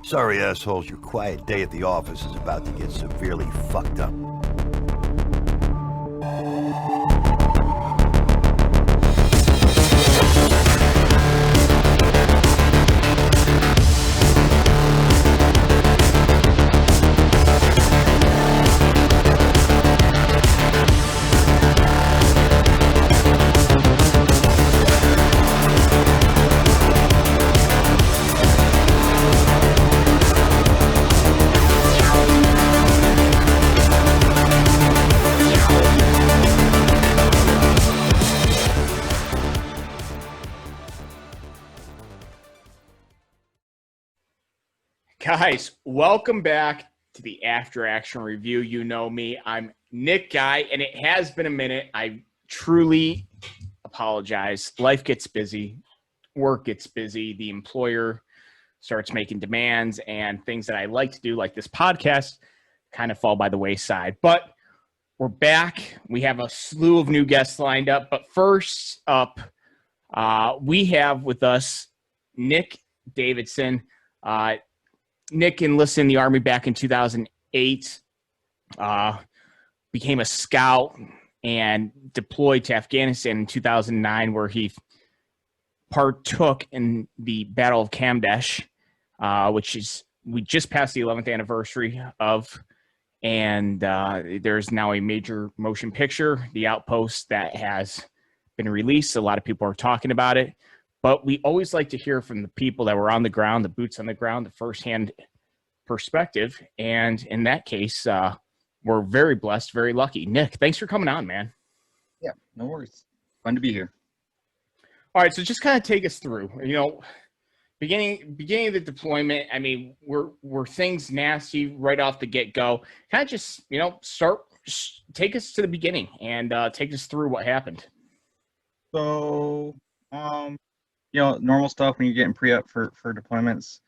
Sorry, assholes, your quiet day at the office is about to get severely fucked up. Guys, welcome back to the After Action Review. You know me. I'm Nick Guy, and it has been a minute. I truly apologize. Life gets busy. Work gets busy. The employer starts making demands, and things that I like to do, like this podcast, kind of fall by the wayside. But we're back. We have a slew of new guests lined up. But first up, we have with us Nick Davidson. Nick enlisted in the Army back in 2008, became a scout, and deployed to Afghanistan in 2009, where he partook in the Battle of Kamdesh, which is we just passed the 11th anniversary of, and there's now a major motion picture, The Outpost, that has been released. A lot of people are talking about it. But we always like to hear from the people that were on the ground, the boots on the ground, the firsthand perspective. And in that case, we're very blessed, very lucky. Nick, thanks for coming on, man. Yeah, no worries. Fun to be here. All right, so just kind of take us through, beginning of the deployment. I mean, were things nasty right off the get-go? Kind of just, take us to the beginning and take us through what happened. So, normal stuff when you're getting pre-up for deployments.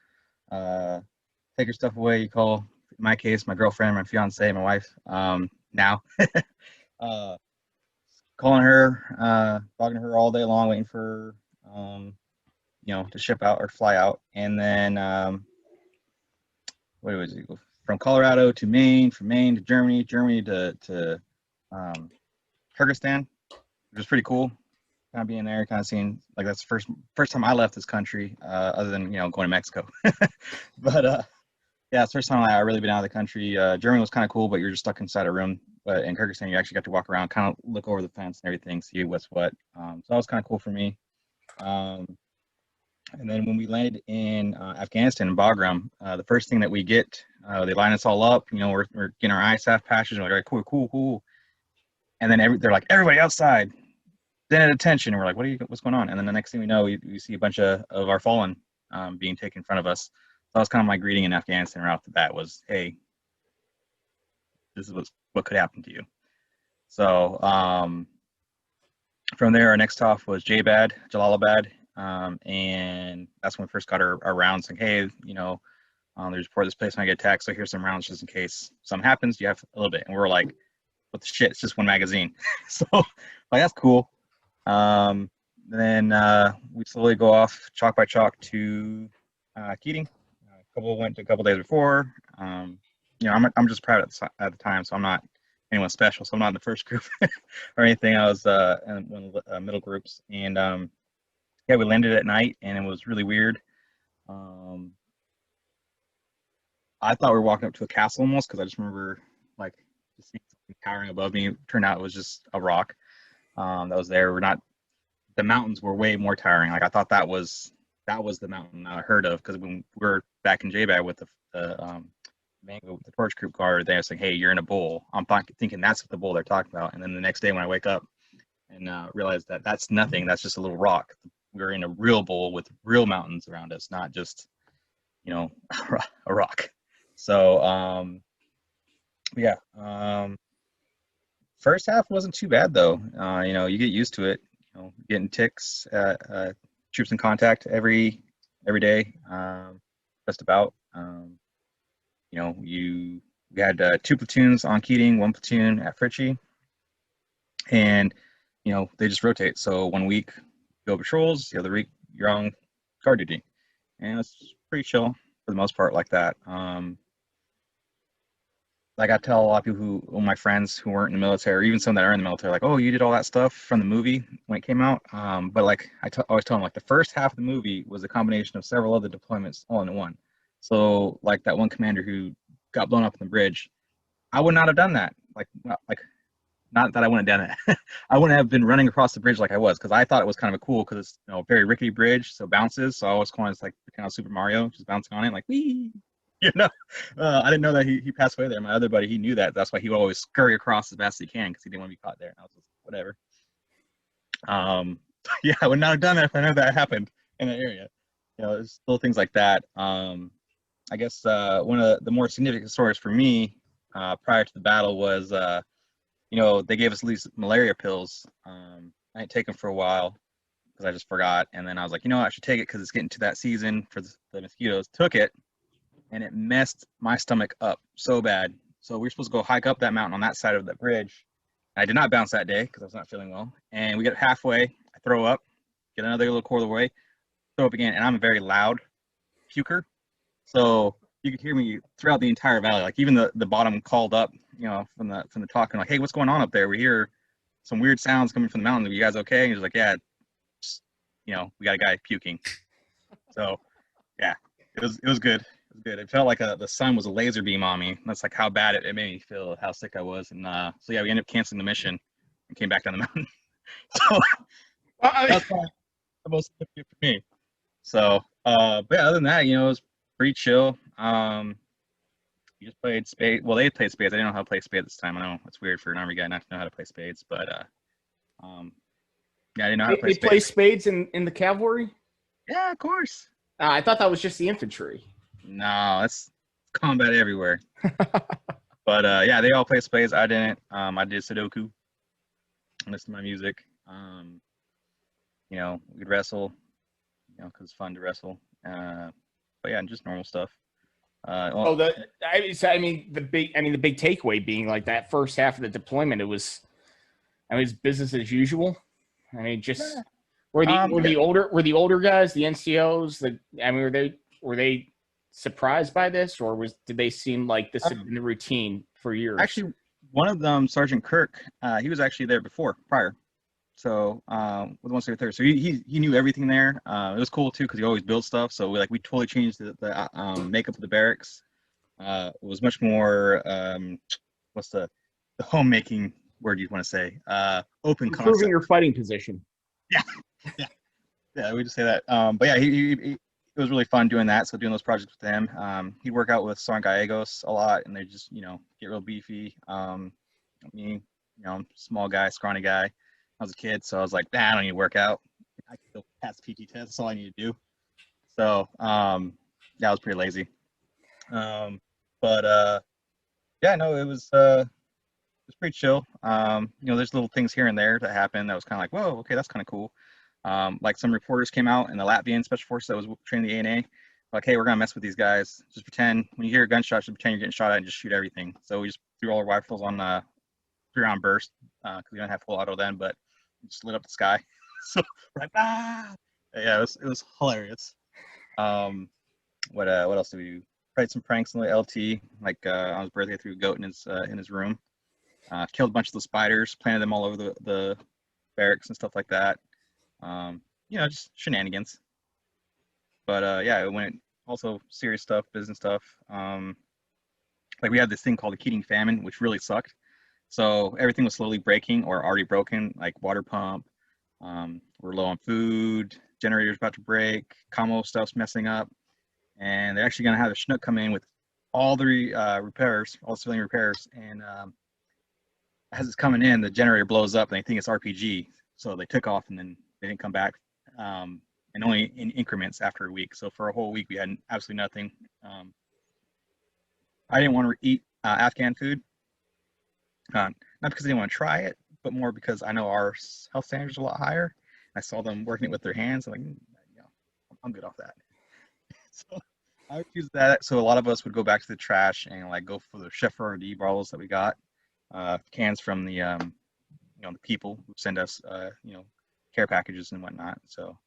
Take your stuff away. You call, in my case, my girlfriend, my fiance, my wife, now. Calling her, talking to her all day long, waiting for, to ship out or fly out. And then, what was it? From Colorado to Maine, from Maine to Germany, Germany to Kyrgyzstan, which was pretty cool. Kind of being there, kind of seeing, like, that's the first time I left this country, other than going to Mexico. But yeah, it's the first time I really been out of the country. Germany was kind of cool, but you're just stuck inside a room. But in Kyrgyzstan, you actually got to walk around, kind of look over the fence and everything, see what's what. So that was kind of cool for me. And then when we landed in Afghanistan in Bagram, the first thing that we get, they line us all up. We're getting our ISAF patches. We're like, all right, cool. And then they're like, everybody outside. Then at attention, and we're like, what's going on? And then the next thing we know, we see a bunch of our fallen being taken in front of us. So that was kind of my greeting in Afghanistan right off the bat was, hey, this is what could happen to you. So from there, our next stop was Jalalabad, and that's when we first got our rounds. Like, hey, there's a report this place might get attacked, so here's some rounds just in case something happens. You have a little bit, and we're like, what the shit? It's just one magazine. So like, that's cool. Then we slowly go off chalk by chalk to Keating. A couple went a couple days before. I'm just proud at the time, so I'm not anyone special. So I'm not in the first group or anything. I was in one of the middle groups, and we landed at night, and it was really weird. I thought we were walking up to a castle almost, because I just remember just seeing something towering above me. It turned out it was just a rock that was there. The mountains were way more towering. Like, I thought that was the mountain I heard of, because when we were back in JBAG with the torch group guard, they were saying, hey, you're in a bowl. I'm thinking that's what the bowl they're talking about. And then the next day when I wake up and realize that that's nothing, that's just a little rock. We're in a real bowl with real mountains around us, not just a rock. So first half wasn't too bad though. You get used to it. Getting ticks, troops in contact every day, just about. We had 2 platoons on Keating, 1 platoon at Fritchie, and they just rotate. So 1 week you go patrols, the other week you're on guard duty, and it's pretty chill. for the most part like that. Like I tell a lot of people my friends who weren't in the military, or even some that are in the military, like, oh, you did all that stuff from the movie when it came out. But like always tell them, like the first half of the movie was a combination of several other deployments all in one. So like that one commander who got blown up on the bridge, I would not have done that. Not that I wouldn't have done it. I wouldn't have been running across the bridge like I was, because I thought it was kind of cool because it's very rickety bridge, so bounces. So I always call it like kind of Super Mario, just bouncing on it like wee. You know, I didn't know that he passed away there. My other buddy, he knew that. That's why he would always scurry across as fast as he can because he didn't want to be caught there. And I was just whatever. Yeah, I would not have done that if I knew that happened in that area. There's little things like that. I guess one of the more significant stories for me prior to the battle was, they gave us these malaria pills. I didn't take them for a while because I just forgot. And then I was like, I should take it because it's getting to that season for the mosquitoes. Took it, and it messed my stomach up so bad. So we were supposed to go hike up that mountain on that side of the bridge. I did not bounce that day because I was not feeling well. And we get halfway, I throw up, get another little quarter of the way, throw up again, and I'm a very loud puker. So you could hear me throughout the entire valley. Like even the bottom called up, from the talking, like, hey, what's going on up there? We hear some weird sounds coming from the mountain. Are you guys okay? And he's like, yeah, just, we got a guy puking. So yeah, it was good. It was good. It felt like the sun was a laser beam on me. That's like how bad it made me feel, how sick I was. And so yeah, we ended up canceling the mission and came back down the mountain. So that's probably the most significant for me. So but yeah, other than that, it was pretty chill. We just played spades. Well, they played spades. I didn't know how to play spades this time. I know it's weird for an army guy not to know how to play spades, but yeah, I didn't know how to play spades. They play spades in the cavalry? Yeah, of course. I thought that was just the infantry. No, it's combat everywhere. But yeah, they all play spades. I didn't. I did Sudoku. Listen to my music. We'd wrestle. Because it's fun to wrestle. But yeah, just normal stuff. The big takeaway being like that first half of the deployment, it's business as usual. Were the older guys, the NCOs, were they surprised by this, or did they seem like this had been the routine for years? Actually, one of them, Sergeant Kirk, he was actually there prior. So with 173rd, so he knew everything there. It was cool too because he always built stuff. So we totally changed the makeup of the barracks. It was much more what's the homemaking word you'd want to say? Open concept. Improving your fighting position. Yeah. We just say that. But yeah, it was really fun doing that. So doing those projects with him. He'd work out with Son Gallegos a lot, and they just get real beefy. Me, small guy, scrawny guy. I was a kid, so I was like, I don't need to work out. I can still pass the PT test. That's all I need to do. So, yeah, I was pretty lazy. But yeah, no, it was pretty chill. There's little things here and there that happened that was kind of like, whoa, okay, that's kind of cool. Like some reporters came out in the Latvian Special Forces that was training the ANA. Like, hey, we're gonna mess with these guys. Just pretend when you hear a gunshot, just pretend you're getting shot at and just shoot everything. So we just threw all our rifles on 3-round burst because we didn't have full auto then, but just lit up the sky. So we're like, yeah, it was hilarious. What else did we do? Played some pranks on the LT. Like on his birthday, threw a goat in his room. Killed a bunch of the spiders, planted them all over the barracks and stuff like that. Just shenanigans. But yeah, it went also serious stuff, business stuff. Like we had this thing called the Keating Famine, which really sucked. So everything was slowly breaking or already broken, like water pump. We're low on food, generators about to break, commo stuff's messing up. And they're actually going to have a Chinook come in with all the repairs, all civilian repairs. And as it's coming in, the generator blows up and they think it's RPG. So they took off and then they didn't come back. And only in increments after a week. So for a whole week, we had absolutely nothing. I didn't want to eat Afghan food. Not because I didn't want to try it, but more because I know our health standards are a lot higher. I saw them working it with their hands. I'm like, I'm good off that. So I would use that. So a lot of us would go back to the trash and like go for the Chef RD bottles that we got, cans from the the people who send us care packages and whatnot. So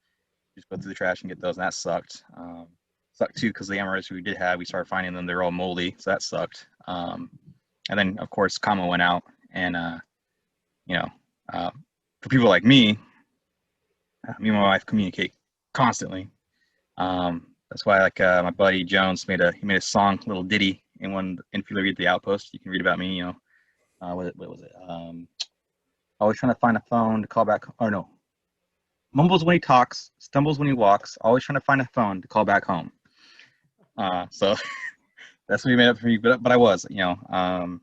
just go through the trash and get those, and that sucked. sucked too because the MRS we did have, we started finding them, they're all moldy, so that sucked. And then of course comma went out, and for people like me and my wife communicate constantly. That's why like my buddy Jones made a song, little ditty if you read the Outpost, you can read about me. What was it? Always trying to find a phone to call back. Or no, mumbles when he talks, stumbles when he walks. Always trying to find a phone to call back home. So that's what he made up for me. But I was, one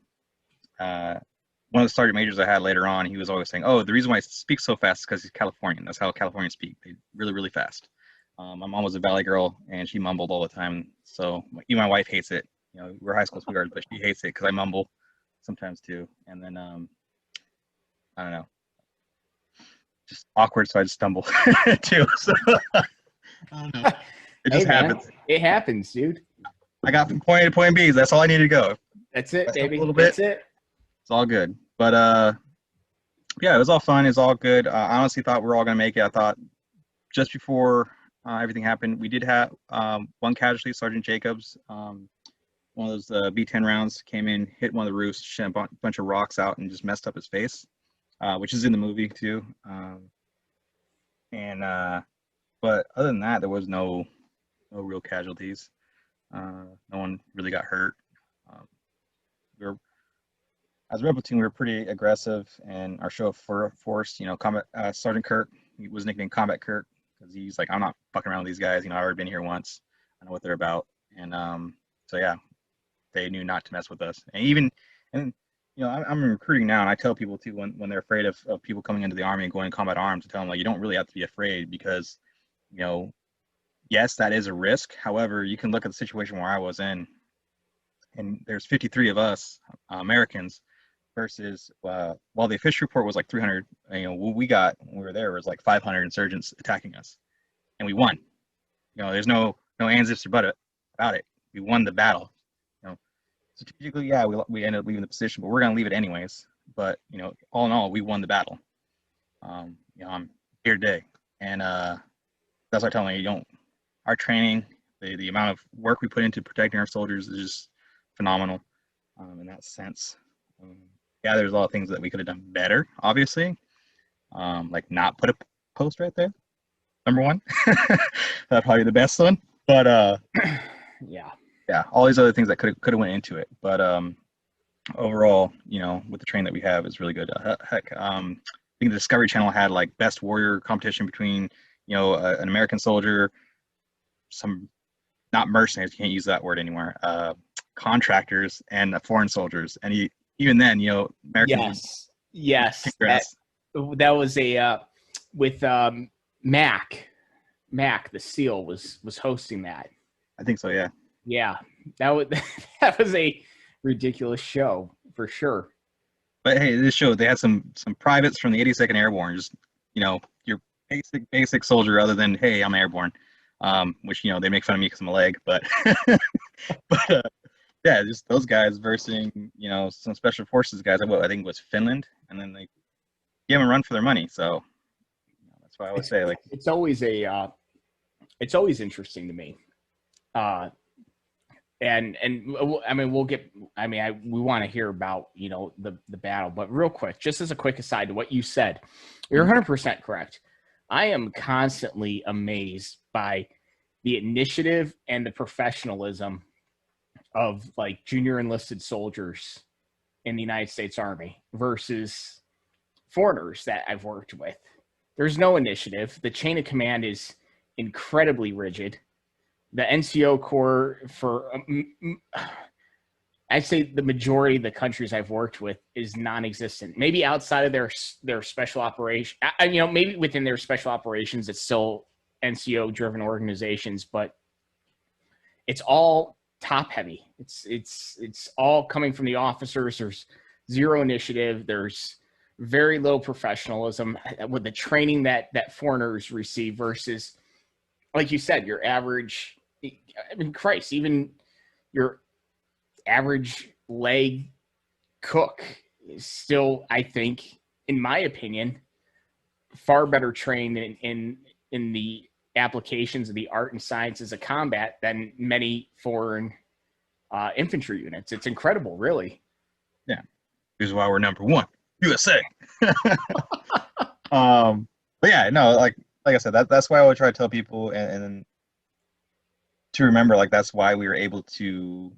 of the sergeant majors I had later on, he was always saying, "Oh, the reason why I speak so fast is because he's Californian. That's how Californians speak. They really, really fast." My mom was a Valley girl, and she mumbled all the time. So even my wife hates it. We're high school sweethearts, but she hates it because I mumble sometimes too. And then I don't know, just awkward, so I just stumble too. So I don't know. It just happens. Man, it happens, dude. I got from point A to point B. That's all I need to go. That's it, baby. A little bit. That's it. It's all good. But yeah, it was all fun. It's all good. I honestly thought we were all gonna make it. I thought just before everything happened, we did have one casualty, Sergeant Jacobs. One of those B-10 rounds came in, hit one of the roofs, sent a bunch of rocks out, and just messed up his face, which is in the movie too. But other than that, there was no real casualties. No one really got hurt. As a rebel team, we were pretty aggressive, and our show of force, Combat Sergeant Kirk, he was nicknamed Combat Kirk because he's like, I'm not fucking around with these guys. I've already been here once. I know what they're about. And so yeah, they knew not to mess with us. I'm recruiting now, and I tell people too when they're afraid of people coming into the Army and going in combat arms, to tell them like, you don't really have to be afraid because, yes, that is a risk. However, you can look at the situation where I was in, and there's 53 of us Americans versus the official report was like 300. What we got when we were there was like 500 insurgents attacking us, and we won. There's no ands ifs or buts about it. We won the battle. Strategically, yeah, we ended up leaving the position, but we're gonna leave it anyways. But all in all, we won the battle. I'm here today, and that's why I tell them, our training, the amount of work we put into protecting our soldiers is just phenomenal in that sense. Yeah, there's a lot of things that we could have done better, obviously, like not put a post right there, number one. That's probably the best one, but yeah, all these other things that could have went into it. But overall, with the train that we have, is really good. Heck, I think the Discovery Channel had like best warrior competition between an American soldier, some not mercenaries, you can't use that word anymore, contractors, and foreign soldiers. And even then, Americans. Yes. That was a with Mac, the SEAL was hosting that. I think so. Yeah. Yeah, that was a ridiculous show for sure. But hey, this show, they had some privates from the 82nd Airborne, just your basic soldier, other than, hey, I'm airborne, which they make fun of me because I'm a leg, but yeah, just those guys versus some special forces guys. I think it was Finland, and then they give them a run for their money. So that's why I always say, like, it's always interesting to me. And I mean, we want to hear about, the battle, but real quick, just as a quick aside to what you said, you're 100% correct. I am constantly amazed by the initiative and the professionalism of like junior enlisted soldiers in the United States Army versus foreigners that I've worked with. There's no initiative. The chain of command is incredibly rigid. The NCO Corps, for I'd say the majority of the countries I've worked with, is non-existent. Maybe outside of their special operation, maybe within their special operations, it's still NCO-driven organizations, but it's all top-heavy. It's all coming from the officers. There's zero initiative. There's very little professionalism with the training that foreigners receive versus, like you said, your average. Christ, even your average leg cook is still, I think, in my opinion, far better trained in the applications of the art and sciences of combat than many foreign infantry units. It's incredible, really. Yeah, this is why we're number one, USA. But yeah, no, like I said, that's why I would try to tell people and to remember, like, that's why we were able to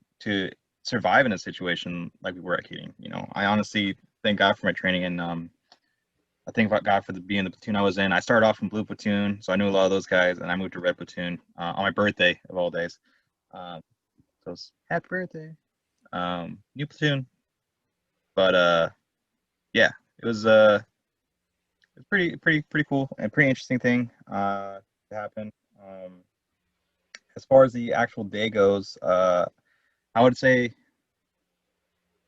survive in a situation like we were at Keating. You know, I honestly thank God for my training, and I thank God for being the platoon I was in. I started off in Blue Platoon, so I knew a lot of those guys, and I moved to Red Platoon on my birthday of all days. So it's happy birthday, new platoon. But yeah, it was pretty cool and pretty interesting thing to happen. As far as the actual day goes, I would say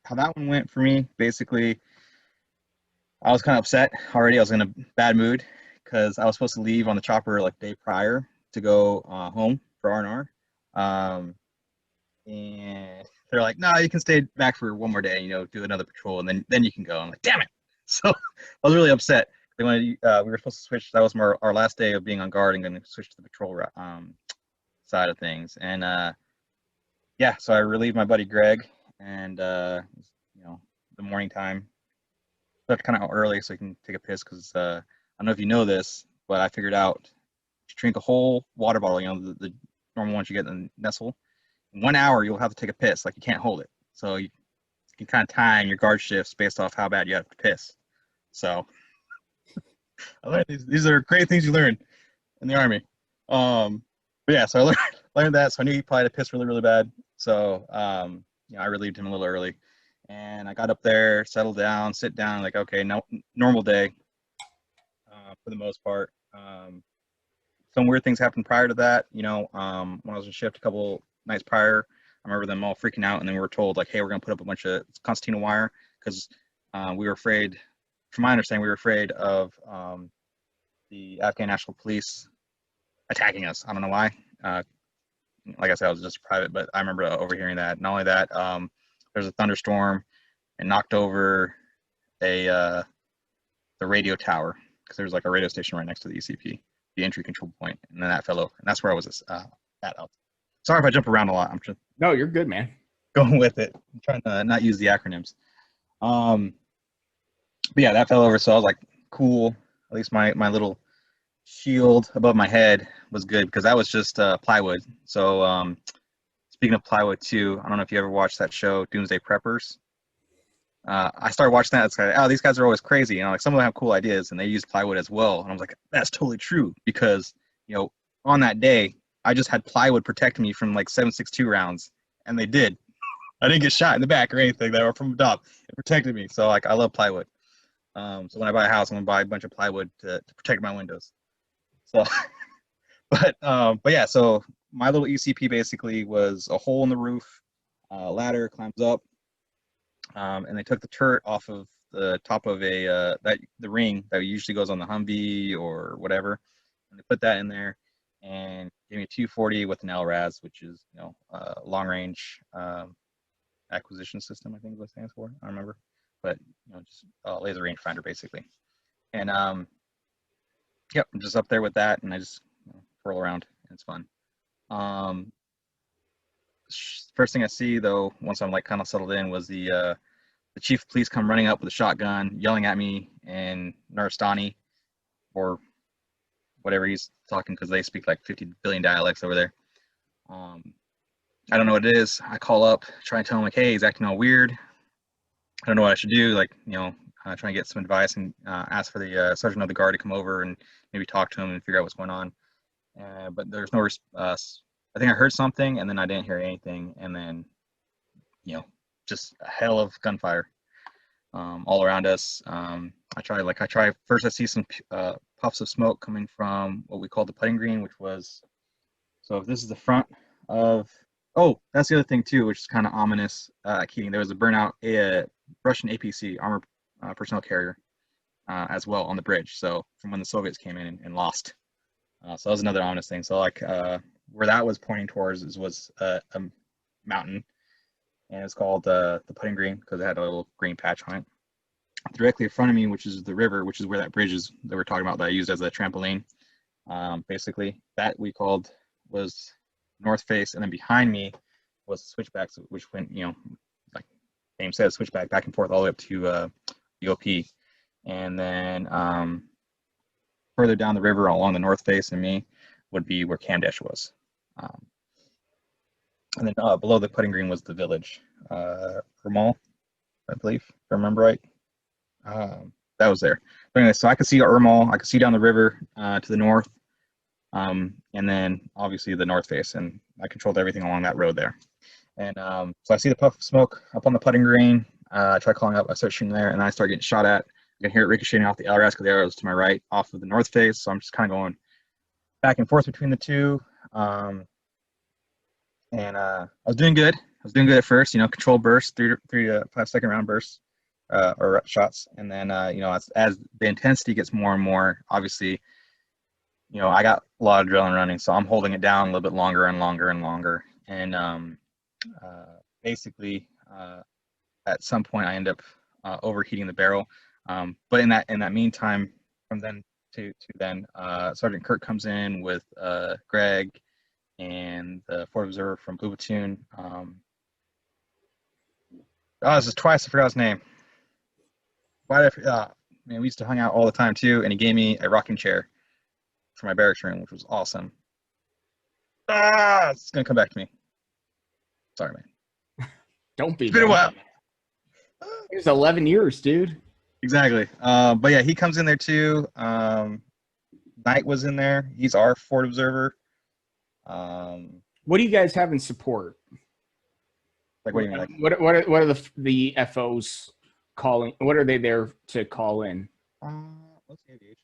how that one went for me. Basically, I was kind of upset already. I was in a bad mood because I was supposed to leave on the chopper like day prior to go home for R&R. And they're like, no, you can stay back for one more day, you know, do another patrol, and then you can go. I'm like, damn it. So I was really upset. They wanted, we were supposed to switch. That was our last day of being on guard and going to switch to the patrol side of things. And yeah, so I relieved my buddy Greg, and you know, the morning time, left kind of early so he can take a piss, because I don't know if you know this, but I figured out to drink a whole water bottle, you know, the normal ones you get in Nestle. In 1 hour, you'll have to take a piss. Like, you can't hold it. So you can kind of time your guard shifts based off how bad you have to piss. So I learned these are great things you learn in the Army. But yeah, so I learned that. So I knew he probably had to piss really, really bad. So you know, I relieved him a little early. And I got up there, settled down, sit down, like, okay, no, normal day for the most part. Some weird things happened prior to that. You know, when I was in shift a couple nights prior, I remember them all freaking out, and then we were told, like, hey, we're going to put up a bunch of concertina wire, because we were afraid, from my understanding, we were afraid of the Afghan National Police attacking us. I don't know why. Like I said, I was just private, but I remember overhearing that. Not only that, there's a thunderstorm and knocked over the radio tower, because there was like a radio station right next to the ECP, the entry control point, and then that fell over. And that's where I was at. Sorry if I jump around a lot. I'm just No, you're good, man. going with it. I'm trying to not use the acronyms. But yeah, that fell over. So I was like, cool. At least my little shield above my head was good, because that was just plywood. So speaking of plywood too, I don't know if you ever watched that show, Doomsday Preppers. I started watching that. It's like, oh, these guys are always crazy. You know, like, some of them have cool ideas, and they use plywood as well. And I was like, that's totally true, because, you know, on that day, I just had plywood protecting me from like 7.62 rounds, and they did. I didn't get shot in the back or anything. They were from the top. It protected me. So, like, I love plywood. So when I buy a house, I'm gonna buy a bunch of plywood to protect my windows. So, but yeah. So my little ECP basically was a hole in the roof, ladder climbs up, and they took the turret off of the top of the ring that usually goes on the Humvee or whatever, and they put that in there and gave me a 240 with an LRAS, which is, you know, long range acquisition system, I think is what it stands for. I don't remember, but, you know, just laser rangefinder basically. And yep, I'm just up there with that, and I just, you know, twirl around, and it's fun. First thing I see though, once I'm like kind of settled in, was the chief of police come running up with a shotgun, yelling at me in Nuristani, or whatever he's talking, because they speak like 50 billion dialects over there. I don't know what it is. I call up, try and tell him, like, hey, he's acting all weird. I don't know what I should do. Like, you know, try and get some advice, and ask for the sergeant of the guard to come over and maybe talk to him and figure out what's going on. But there's no I think I heard something, and then I didn't hear anything, and then, you know, just a hell of gunfire all around us. I try first. I see some puffs of smoke coming from what we call the putting green, which was, so if this is the front of, oh, that's the other thing too, which is kind of ominous. Keating, there was a burnout, a Russian APC, armored personnel carrier, as well on the bridge. So from when the Soviets came in and lost. So that was another ominous thing. So like where that was pointing towards was a mountain, and it's called the putting green, because it had a little green patch on it. Directly in front of me, which is the river, which is where that bridge is that we're talking about, that I used as a trampoline. Basically, that we called was north face, and then behind me was switchbacks, which went, like name says, switchback back and forth all the way up to the OP. And then further down the river along the north face and me would be where Kamdesh was. And then below the putting green was the village, Ermal, I believe, if I remember right. That was there. But anyway, so I could see Ermal, I could see down the river to the north, and then obviously the north face, and I controlled everything along that road there. And so I see the puff of smoke up on the putting green. I try calling up, I start shooting there, and I start getting shot at. I can hear it ricocheting off the LRS because the arrow is to my right, off of the north face. So I'm just kind of going back and forth between the two. And I was doing good. I was doing good at first, control bursts, 3 to 5 second round bursts or shots. And then, as the intensity gets more and more, obviously, I got a lot of adrenaline running. So I'm holding it down a little bit longer and longer and longer. And basically, at some point, I end up overheating the barrel. But in that meantime, from then to then, Sergeant Kirk comes in with Greg and the Fort Observer from Blue Platoon. This is twice. I forgot his name. Why did man, we used to hang out all the time too, and he gave me a rocking chair for my barracks room, which was awesome. It's gonna come back to me. Sorry, man. Don't be. It's been a while. It was 11 years, dude. Exactly. But yeah, he comes in there too. Knight was in there. He's our Fort Observer. What do you guys have in support? Like, what do you mean? Like, what are the FOs calling? What are they there to call in? what's the aviation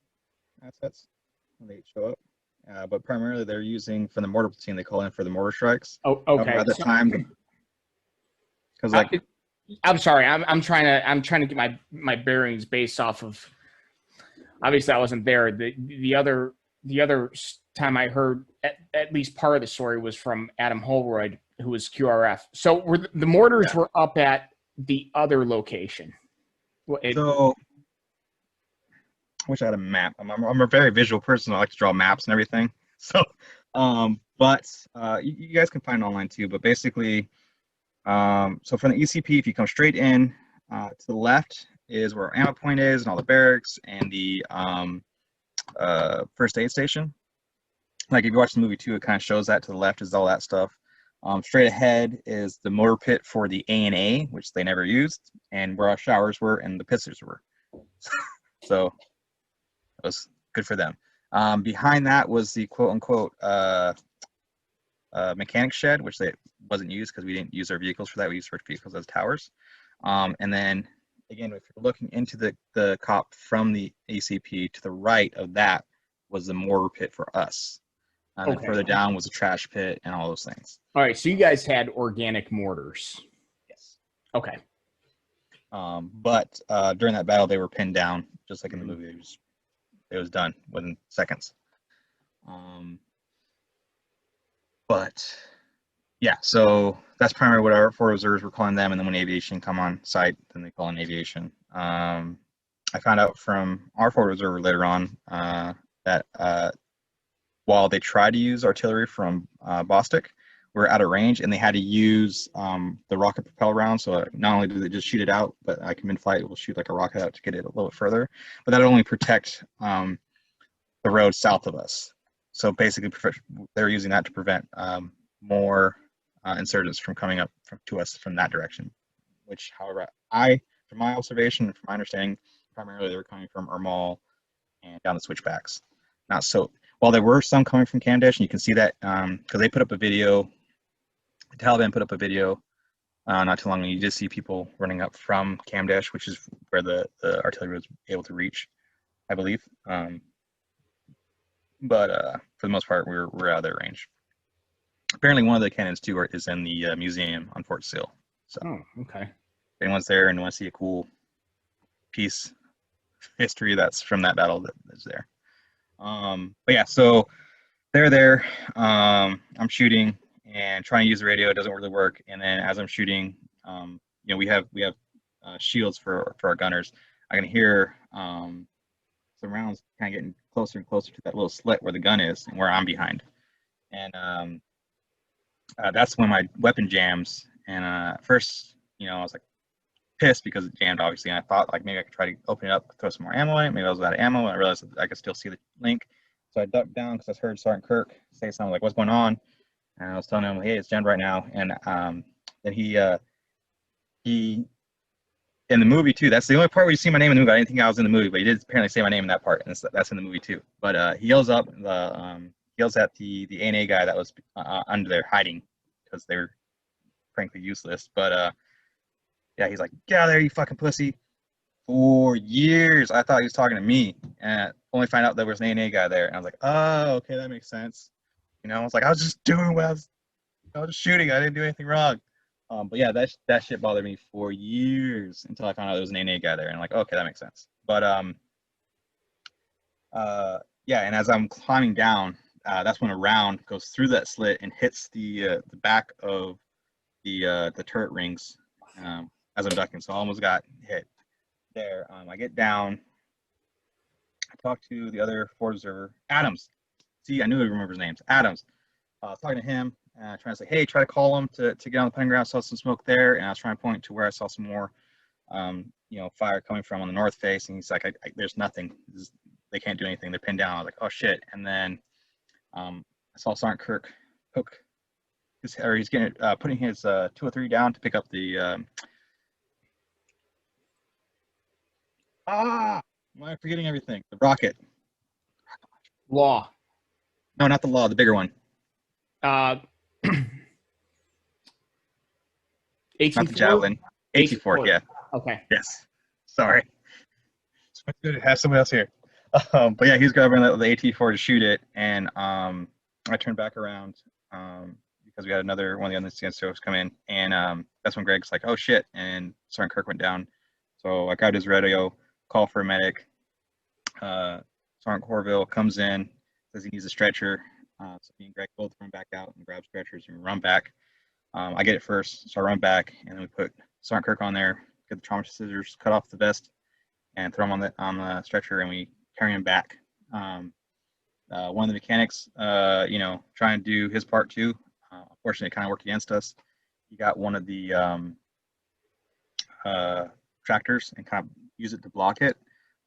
assets when they show up? But primarily they're using from the mortar platoon. They call in for the mortar strikes. Oh, okay. At the time, because I'm sorry. I'm trying to get my bearings based off of. Obviously, I wasn't there. The other time I heard at least part of the story was from Adam Holroyd, who was QRF. So the mortars were up at the other location. So, I wish I had a map. I'm a very visual person. I like to draw maps and everything. So, but you guys can find it online too. But basically, so from the ECP, if you come straight in to the left is where our ammo point is and all the barracks and the first aid station. Like if you watch the movie too, it kind of shows that to the left is all that stuff. Straight ahead is the motor pit for the A&A, which they never used, and where our showers were and the pistons were. So it was good for them. Behind that was the quote-unquote mechanic shed, which they wasn't used because we didn't use our vehicles for that. We used our vehicles as towers. And then, again, if you're looking into the COP from the ACP, to the right of that was the mortar pit for us. And then further down was a trash pit and all those things. All right, so you guys had organic mortars. Yes. Okay. But during that battle, they were pinned down, just like in the movie. It was done within seconds. But yeah, so that's primarily what our Fort Observers were calling them. And then when aviation come on site, then they call in aviation. I found out from our Fort Observer later on that while they tried to use artillery from Bostic, we're out of range, and they had to use the rocket propel round. So not only do they just shoot it out, but like mid-flight, it will shoot like a rocket out to get it a little bit further. But that would only protect the road south of us. So basically, they're using that to prevent more insurgents from coming up to us from that direction. Which, however, from my observation and from my understanding, primarily they were coming from Ermal and down the switchbacks. Not so. While there were some coming from Kamdesh, and you can see that because they put up a video, the Taliban put up a video not too long ago. You did see people running up from Kamdesh, which is where the artillery was able to reach, I believe. But for the most part, we're out of their range. Apparently, one of the cannons too is in the museum on Fort Sill. So, okay. If anyone's there and wants to see a cool piece of history that's from that battle, that's there. But yeah, so they're there. I'm shooting and trying to use the radio. It doesn't really work. And then as I'm shooting, we have shields for our gunners. I can hear some rounds kind of getting closer and closer to that little slit where the gun is and where I'm behind. And that's when my weapon jams. And at first, I was like pissed because it jammed, obviously. And I thought like maybe I could try to open it up, throw some more ammo in it. Maybe I was out of ammo. And I realized that I could still see the link. So I ducked down because I heard Sergeant Kirk say something like, "What's going on?" And I was telling him, "Hey, it's jammed right now." And then he in the movie too. That's the only part where you see my name in the movie. I didn't think I was in the movie, but he did apparently say my name in that part, and that's in the movie too. But he yells up he yells at the A&A guy that was under there hiding because they were frankly useless. But yeah, he's like, "Get out of there, you fucking pussy!" For years, I thought he was talking to me, and only find out there was an A&A guy there, and I was like, "Oh, okay, that makes sense." I was like, I was just doing what I was just shooting. I didn't do anything wrong. But yeah, that shit bothered me for years until I found out there was an A&A guy there, and I'm like, okay, that makes sense. But yeah, and as I'm climbing down, that's when a round goes through that slit and hits the back of the turret rings as I'm ducking. So I almost got hit there. I get down. I talk to the other forward observer, Adams. See, I knew he remembers names. Adams. I was talking to him, trying to say, hey, try to call him to get on the playing ground. I saw some smoke there, and I was trying to point to where I saw some more, fire coming from on the north face. And he's like, there's nothing. They can't do anything. They're pinned down. I was like, oh shit. And then I saw Sergeant Kirk hook he's getting putting his 203 down to pick up the am I forgetting everything? The rocket. Law. No, not the law. The bigger one. AT4? Not the javelin. AT4, yeah. Okay. Yes. Sorry. It's good to have somebody else here. But yeah, he was grabbing the AT4 to shoot it, and I turned back around because we had one of the other CNCOs come in, and that's when Greg's like, "Oh shit!" and Sergeant Kirk went down. So I grabbed his radio, called for a medic. Sergeant Corville comes in, says he needs a stretcher. So me and Greg both run back out and grab stretchers and run back. I get it first, so I run back, and then we put Sergeant Kirk on there, get the trauma scissors, cut off the vest, and throw him on the stretcher, and we carry him back. One of the mechanics, trying to do his part too. Unfortunately, it kind of worked against us. He got one of the tractors and kind of used it to block it,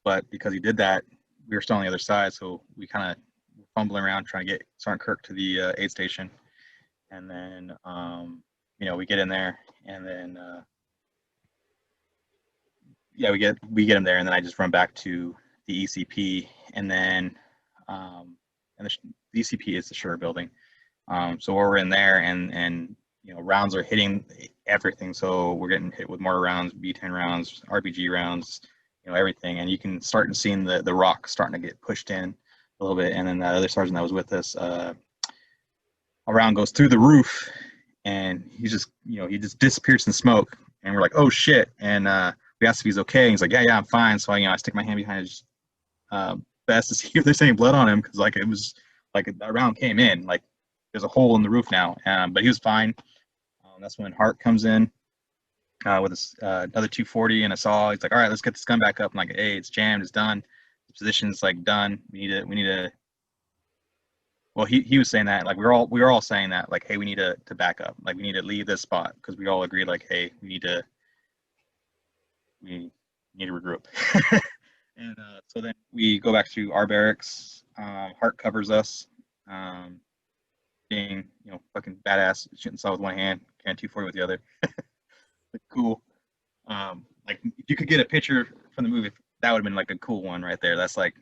but because he did that, we were still on the other side, so we kind of fumbling around trying to get Sergeant Kirk to the aid station, and then we get in there, and then we get him there, and then I just run back to the ECP, and then the ECP is the Sure building. So we're in there, and rounds are hitting everything. So we're getting hit with mortar rounds, B-10 rounds, RPG rounds, everything, and you can start seeing the rock starting to get pushed in a little bit. And then that other sergeant that was with us, a round goes through the roof, and he just disappears in smoke, and we're like, oh shit. And we asked if he's okay, and he's like, yeah, I'm fine. So I stick my hand behind his vest to see if there's any blood on him, because it was like a round came in, like there's a hole in the roof now, but he was fine. That's when Hart comes in with his another 240 and a saw. He's like, all right, let's get this gun back up. I'm like, hey, it's jammed, it's done, the position's like done, we need to well, he was saying that, like we were all saying that, like, hey, we need to back up, like we need to leave this spot, because we all agreed, like, hey, we need to regroup. And so then we go back to our barracks. Hart covers us, being fucking badass, shooting saw with one hand, carrying 240 with the other. Like, cool. Like if you could get a picture from the movie, that would have been like a cool one right there. That's like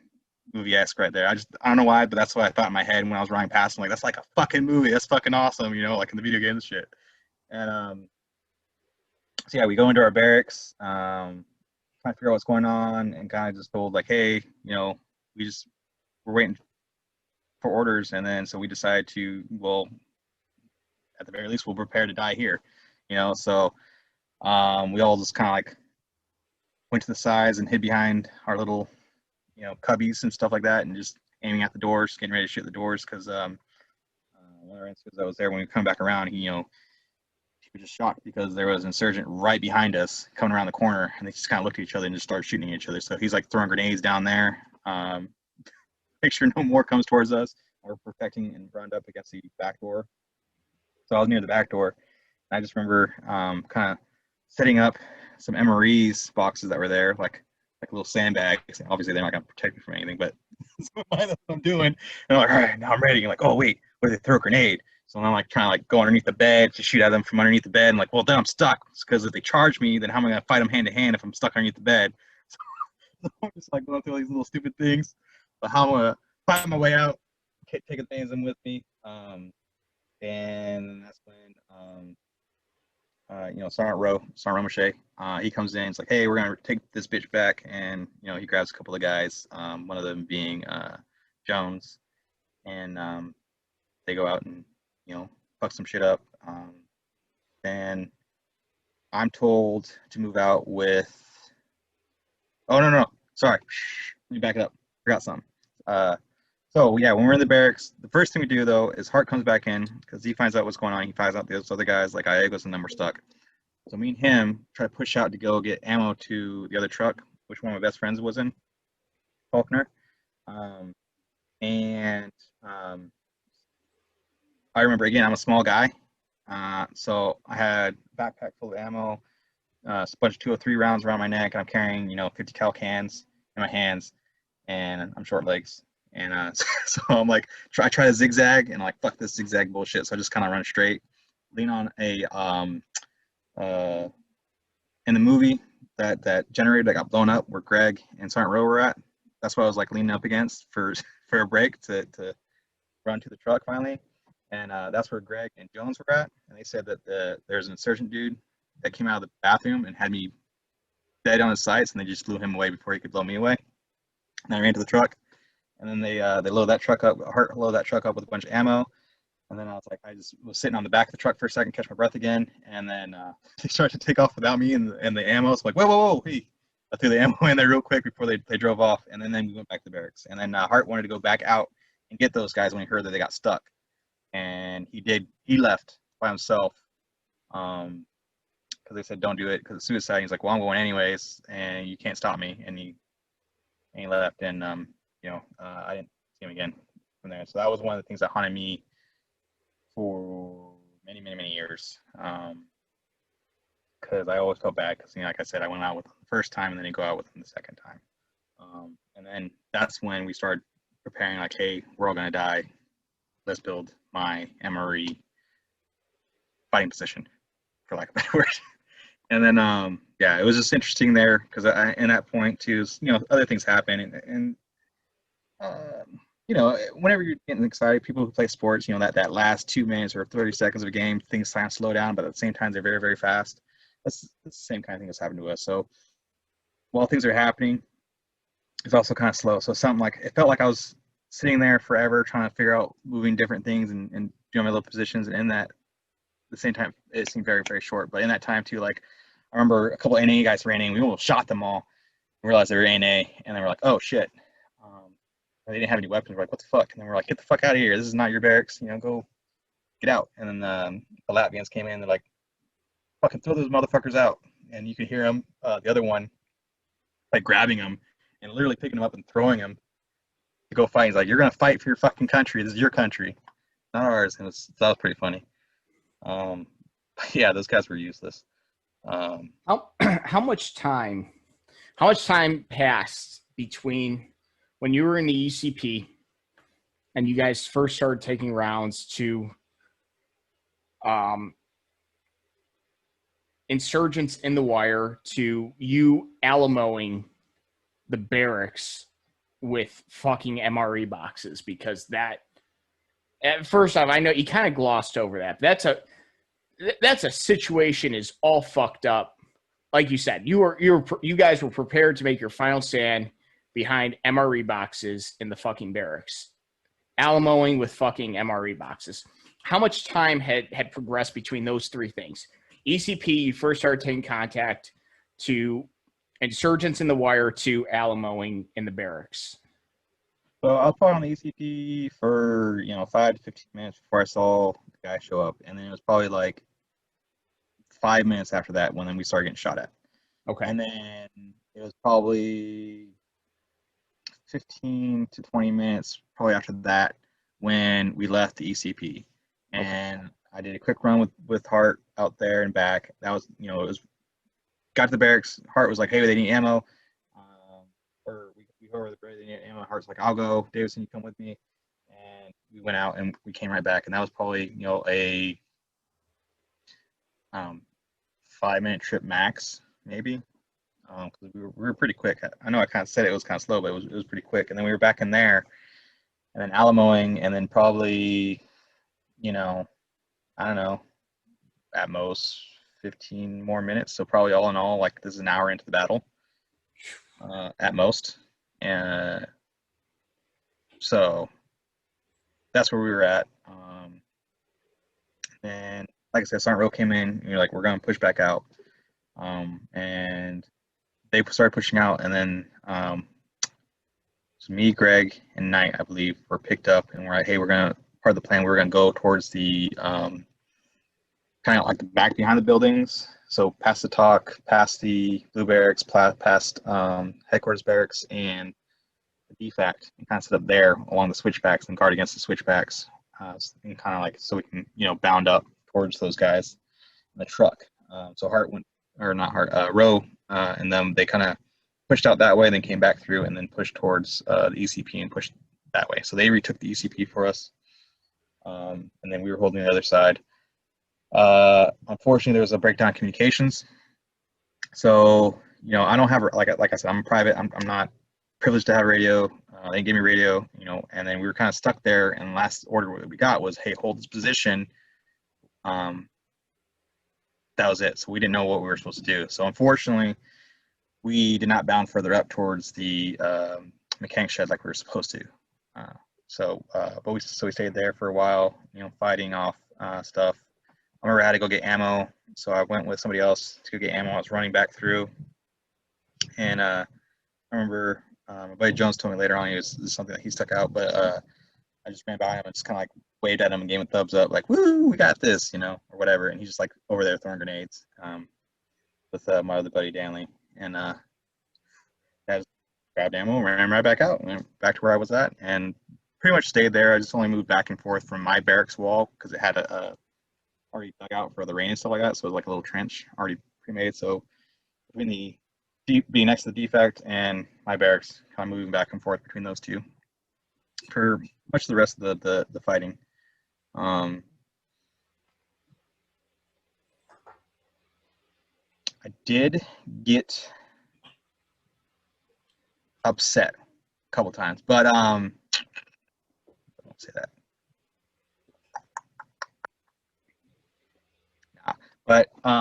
movie-esque right there. I don't know why, but that's what I thought in my head when I was running past him. Like, that's like a fucking movie. That's fucking awesome, like in the video games shit. And so yeah, we go into our barracks, trying to figure out what's going on, and kind of just told, like, hey, we're waiting for orders. And then so we decided to, well, at the very least, we'll prepare to die here, so we all just kind of like went to the sides and hid behind our little cubbies and stuff like that, and just aiming at the doors, getting ready to shoot the doors, because one of our incidents that was there, when we come back around, he was just shocked because there was an insurgent right behind us coming around the corner, and they just kind of looked at each other and just started shooting at each other. So he's like throwing grenades down there. make sure no more comes towards us. We're protecting and run up against the back door. So I was near the back door. And I just remember kind of setting up some MREs boxes that were there, like little sandbags. Obviously, they're not going to protect me from anything, but so that's what I'm doing. And I'm like, all right, now I'm ready. And like, oh, wait, where did they throw a grenade? So I'm like trying to like go underneath the bed to shoot at them from underneath the bed. And like, well, then I'm stuck because if they charge me, then how am I going to fight them hand to hand if I'm stuck underneath the bed? So I'm just like going through all these little stupid things. But how I'm going to find my way out, taking things in with me. And that's when, Sergeant Romache, he comes in. It's like, hey, we're gonna take this bitch back, and he grabs a couple of guys. One of them being Jones, and they go out and fuck some shit up. Then I'm told to move out with. Oh no, sorry. Let me back it up. Forgot something. So yeah, when we're in the barracks, the first thing we do though is Hart comes back in because he finds out what's going on. He finds out those other guys like Iagos and them are stuck. So me and him try to push out to go get ammo to the other truck, which one of my best friends was in, Faulkner. I remember again, I'm a small guy, so I had a backpack full of ammo, a bunch of 203 rounds around my neck, and I'm carrying 50 cal cans in my hands, and I'm short legs. And so I'm like, I try to zigzag, and I'm like, fuck this zigzag bullshit. So I just kind of run straight, lean on a in the movie that generator that got blown up where Greg and Sergeant Rowe were at. That's what I was like leaning up against for a break to run to the truck finally. And that's where Greg and Jones were at. And they said that there's an insurgent dude that came out of the bathroom and had me dead on his sights, and they just blew him away before he could blow me away. And I ran to the truck. And then they load that truck up, Hart load that truck up with a bunch of ammo. And then I just was sitting on the back of the truck for a second, catch my breath again. And then they started to take off without me and the ammo. So I'm like, whoa, hey. I threw the ammo in there real quick before they drove off. And then we went back to the barracks. And then Hart wanted to go back out and get those guys when he heard that they got stuck. And he did. He left by himself because they said, don't do it because it's suicide. He's like, well, I'm going anyways, and you can't stop me. And he left. And I didn't see him again from there. So that was one of the things that haunted me for many years. Because I always felt bad because, like I said, I went out with him the first time and then I go out with him the second time. And then that's when we started preparing, like, hey, we're all going to die. Let's build my MRE fighting position, for lack of a better word. And then, it was just interesting there because in that point, too, other things happen. And whenever you're getting excited, people who play sports, that last 2 minutes or 30 seconds of a game, things kind of slow down, but at the same time, they're very, very fast. That's the same kind of thing that's happened to us. So while things are happening, it's also kind of slow. So it felt like I was sitting there forever trying to figure out moving different things and doing my little positions. And in that, at the same time, it seemed very, very short. But in that time, too, like, I remember a couple of NA guys ran in. We almost shot them all. We realized they were NA, and they were like, oh, shit. They didn't have any weapons. We're like, what the fuck? And then we're like, get the fuck out of here. This is not your barracks. Go get out. And then the Latvians came in. They're like, fucking throw those motherfuckers out. And you could hear them, the other one, like grabbing them and literally picking them up and throwing them to go fight. He's like, you're going to fight for your fucking country. This is your country, not ours. And that was pretty funny. Yeah, those guys were useless. How much time passed between when you were in the ECP and you guys first started taking rounds to insurgents in the wire to you Alamoing the barracks with fucking MRE boxes? Because that, first off, I know you kind of glossed over that. That's a situation is all fucked up. Like you said, you guys were prepared to make your final stand behind MRE boxes in the fucking barracks, Alamoing with fucking MRE boxes. How much time had progressed between those three things? ECP, you first started taking contact, to insurgents in the wire, to Alamoing in the barracks. So I was probably on the ECP for 5 to 15 minutes before I saw the guy show up, and then it was probably like 5 minutes after that when then we started getting shot at. Okay. And then it was probably 15 to 20 minutes probably after that when we left the ECP. And I did a quick run with Hart out there and back. That was, it was, got to the barracks. Hart was like, hey, they need ammo. Or we go over the bridge, they need ammo. Hart's like, I'll go. Davidson, you come with me. And we went out and we came right back. And that was probably, a 5-minute trip max, maybe. Because we were pretty quick. I know I kind of said it was kind of slow, but it was pretty quick. And then we were back in there, and then Alamoing, and then probably, I don't know, at most 15 more minutes. So probably all in all, like this is an hour into the battle, at most. And so that's where we were at. And like I said, Sergeant Rowe came in, and you're like, we're going to push back out. And they started pushing out, and then so me, Greg, and Knight, I believe, were picked up, and we're like, hey, part of the plan, we're going to go towards the kind of like the back behind the buildings, so past the talk, past the Blue Barracks, past Headquarters Barracks, and the defact, and kind of sit up there along the switchbacks and guard against the switchbacks, and kind of like so we can, bound up towards those guys in the truck. So Rowe, and then they kind of pushed out that way, then came back through, and then pushed towards the ECP and pushed that way. So they retook the ECP for us, and then we were holding the other side. Unfortunately, there was a breakdown in communications. So I don't have, like I said, I'm private. I'm not privileged to have radio. They gave me radio, and then we were kind of stuck there. And the last order we got was, hey, hold this position. That was it. So we didn't know what we were supposed to do. So unfortunately, we did not bound further up towards the mechanic shed like we were supposed to. But we stayed there for a while, fighting off stuff. I remember I had to go get ammo, so I went with somebody else to go get ammo. I was running back through, and I remember my buddy Jones told me later on this is something that he stuck out, but I just ran by him and just kind of like waved at him and gave him a thumbs up, like, woo, we got this, or whatever. And he's just like over there throwing grenades with my other buddy Danley. And I just grabbed ammo, ran right back out, went back to where I was at, and pretty much stayed there. I just only moved back and forth from my barracks wall because it had a already dug out for the rain and stuff like that. So it was like a little trench already pre-made. So between being next to the defect and my barracks, kind of moving back and forth between those two for much of the rest of the fighting. I did get upset a couple times, but I won't say that. But so I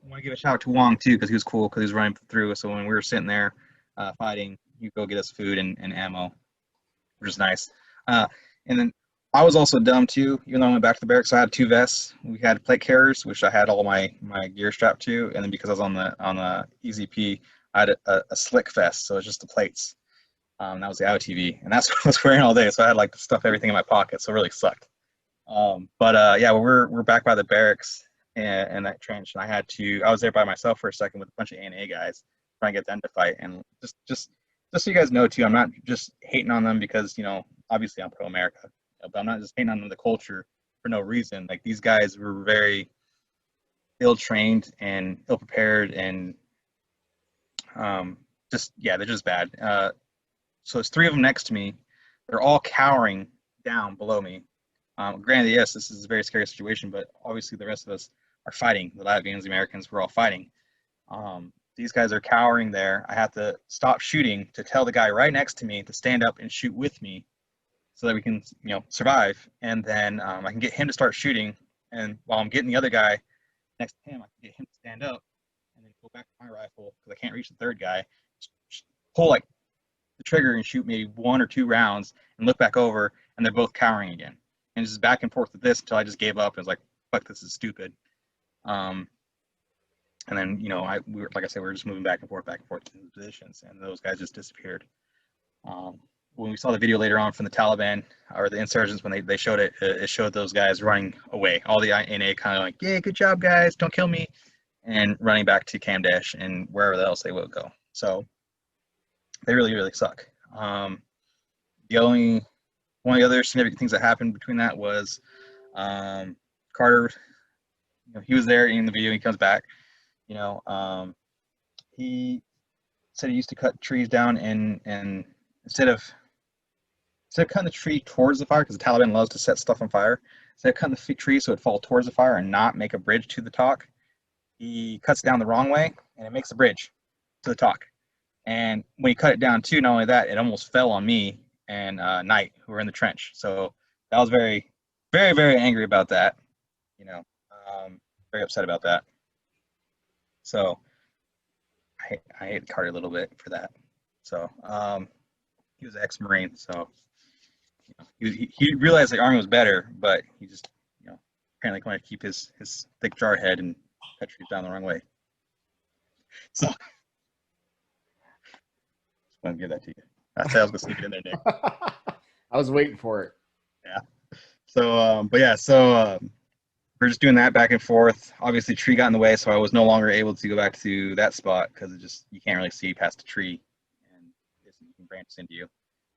want to give a shout out to Wong too, because he was cool, because he was running through. So when we were sitting there fighting, he'd go get us food and ammo, which is nice. And then I was also dumb too, even though I went back to the barracks. So I had 2 vests. We had plate carriers, which I had all my gear strapped to, and then because I was on the EZP, I had a slick vest, so it's just the plates. That was the IOTV, and that's what I was wearing all day. So I had like to stuff everything in my pocket, so it really sucked. We're back by the barracks and that trench, and I was there by myself for a second with a bunch of ANA guys trying to get them to fight. And just so you guys know too, I'm not just hating on them because obviously I'm pro America, but I'm not just hating on the culture for no reason. Like, these guys were very ill trained and ill prepared, and they're just bad. So there's 3 of them next to me. They're all cowering down below me. Granted, yes, this is a very scary situation, but obviously the rest of us are fighting. The Latvians, the Americans, we're all fighting. These guys are cowering there. I have to stop shooting to tell the guy right next to me to stand up and shoot with me so that we can, survive. And then I can get him to start shooting. And while I'm getting the other guy next to him, I can get him to stand up and then go back to my rifle because I can't reach the third guy. Just pull like the trigger and shoot maybe 1 or 2 rounds and look back over, and they're both cowering again. And just back and forth with this until I just gave up and was like, fuck, this is stupid. And then, we were just moving back and forth in the positions, and those guys just disappeared. When we saw the video later on from the Taliban or the insurgents, when they showed it, it showed those guys running away. All the INA kind of like, yeah, good job, guys, don't kill me, and running back to Kamdesh and wherever else they will go. So they really, really suck. The only one of the other significant things that happened between that was Carter. He was there in the video. He comes back. He said he used to cut trees down and instead of cutting the tree towards the fire, because the Taliban loves to set stuff on fire, instead of cutting the tree so it fall towards the fire and not make a bridge to the talk, he cuts it down the wrong way and it makes a bridge to the talk. And when he cut it down too, not only that, it almost fell on me and Knight, who were in the trench. So I was very, very, very angry about that. Very upset about that. So I hate Carter a little bit for that. So he was an ex-Marine, so he realized the Army was better, but he just apparently wanted to keep his thick jar head and cut trees down the wrong way. So just want to give that to you. I said I was gonna sneak it in there, Nick. I was waiting for it. Yeah. So we're just doing that back and forth. Obviously, tree got in the way, so I was no longer able to go back to that spot because you can't really see past the tree, and it can branch into you.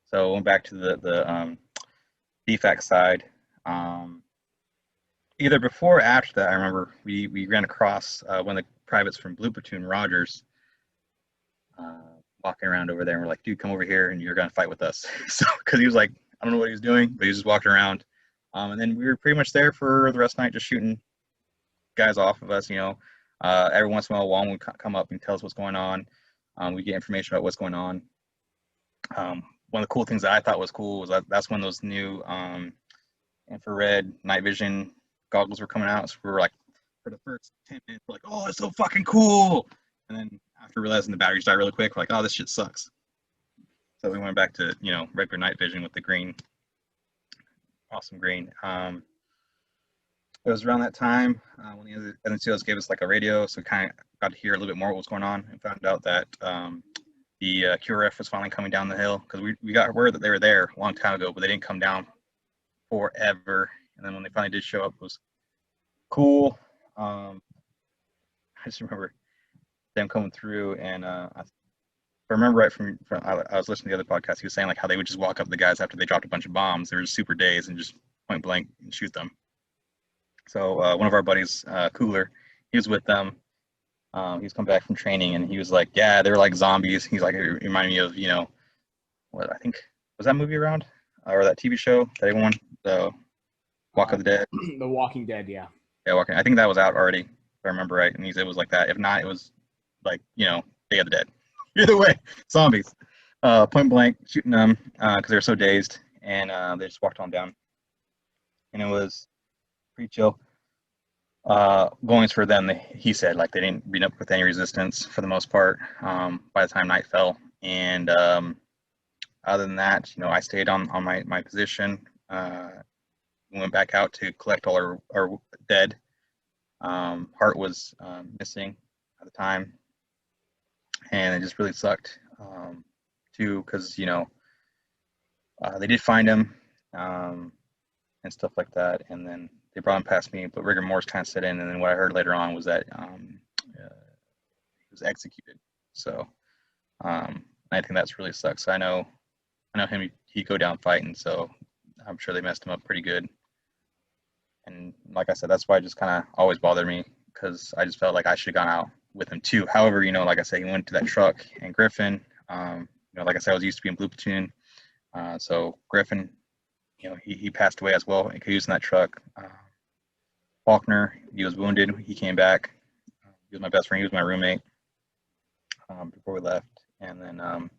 So I went back to the defect side. Either before or after that, I remember we ran across one of the privates from Blue Platoon, Rogers, walking around over there, and we're like, dude, come over here and you're gonna fight with us. So because he was like, I don't know what he was doing, but he was just walking around. And then we were pretty much there for the rest of the night, just shooting guys off of us. Every once in a while, one would come up and tell us what's going on. We get information about what's going on. One of the cool things that I thought was cool was that's when those new infrared night vision goggles were coming out. So we were like, for the first 10 minutes, we're like, oh, it's so fucking cool. And then after realizing the batteries died really quick, we're like, oh, this shit sucks. So we went back to regular night vision with the green. Awesome green. It was around that time when the other NCOs gave us like a radio, so we kind of got to hear a little bit more what was going on, and found out that the QRF was finally coming down the hill, because we got word that they were there a long time ago, but they didn't come down forever. And then when they finally did show up, it was cool. I just remember them coming through, and if I remember right from I was listening to the other podcast, he was saying like how they would just walk up to the guys after they dropped a bunch of bombs. They were just super dazed and just point blank and shoot them. So one of our buddies, Cooler, he was with them. He's come back from training, and he was like, yeah, they were like zombies. He's like, it reminded me of, what I think, was that movie around? Or that TV show that everyone, the Walk of the Dead? The Walking Dead, yeah. Yeah, I think that was out already, if I remember right. And he said it was like that. If not, it was like, Day of the Dead. Either way, zombies. Point blank, shooting them because they were so dazed, and they just walked on down. And it was pretty chill. Goings for them, he said, like, they didn't meet up with any resistance for the most part by the time night fell. And other than that, I stayed on my position. We went back out to collect all our dead. Hart was missing at the time. And it just really sucked, too, because, they did find him and stuff like that. And then they brought him past me, but rigor mortis kind of set in. And then what I heard later on was that he was executed. So I think that's really sucks. So I know him, he'd go down fighting, so I'm sure they messed him up pretty good. And like I said, that's why it just kind of always bothered me, because I just felt like I should have gone out with him too. However, like I said, he went to that truck and Griffin, like I said, I was used to being Blue Platoon. So Griffin, he passed away as well. He was in that truck. Faulkner, he was wounded. He came back. He was my best friend. He was my roommate before we left. And then,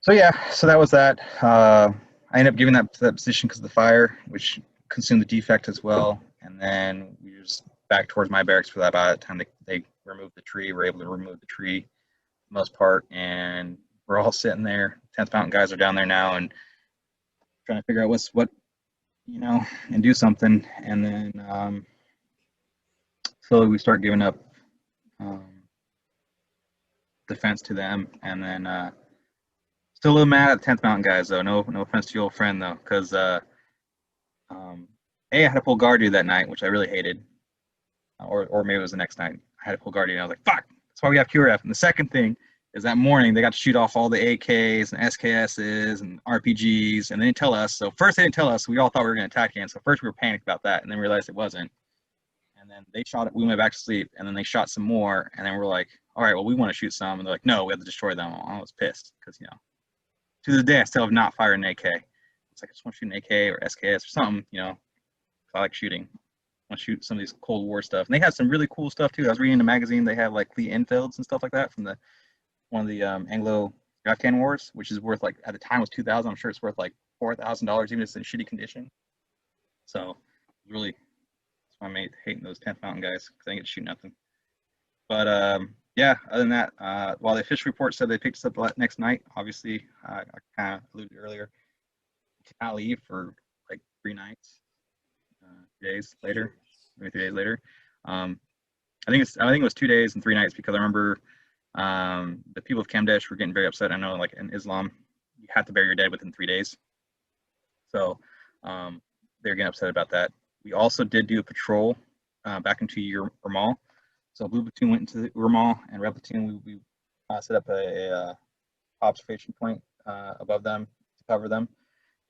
so that was that. I ended up giving that position because of the fire, which consumed the defect as well. And then we were just back towards my barracks for that. By the time they removed the tree, we were able to remove the tree for the most part. And we're all sitting there. 10th Mountain guys are down there now and trying to figure out what and do something. And then slowly we start giving up defense to them. And then still a little mad at the 10th Mountain guys, though. No offense to your old friend, though, because I had to pull guard duty that night, which I really hated. Or maybe it was the next night. I had to pull guard duty, and I was like, fuck, That's why we have QRF. And the second thing is that morning they got to shoot off all the AKs and SKSs and RPGs, and they didn't tell us. So first they didn't tell us. We all thought we were going to attack again. So first we were panicked about that, and then we realized it wasn't. And then they shot it. We went back to sleep, and then they shot some more, and then we're like, all right, well, we want to shoot some. And they're like, no, we have to destroy them. I was pissed because, to this day I still have not fired an AK. It's like I just want to shoot an AK or SKS or something, I like shooting. I want to shoot some of these Cold War stuff. And they have some really cool stuff too. I was reading the magazine. They have like Lee Enfields and stuff like that from one of the Anglo-Afghan wars, which is worth like, at the time was $2,000. I'm sure it's worth like $4,000 even if it's in shitty condition. So really, that's why I'm hating those 10th Mountain guys because they didn't get to shoot nothing. But yeah, other than that, while the official report said they picked us up the next night, obviously I kind of alluded earlier, we cannot leave for like 3 nights. 3 days later, maybe 3 days later. I think it was 2 days and 3 nights because I remember the people of Kamdesh were getting very upset. I know, like in Islam, you have to bury your dead within 3 days. So they're getting upset about that. We also did do a patrol back into Ramal. So Blue Platoon went into Ramal, and Red Platoon we set up a observation point above them to cover them.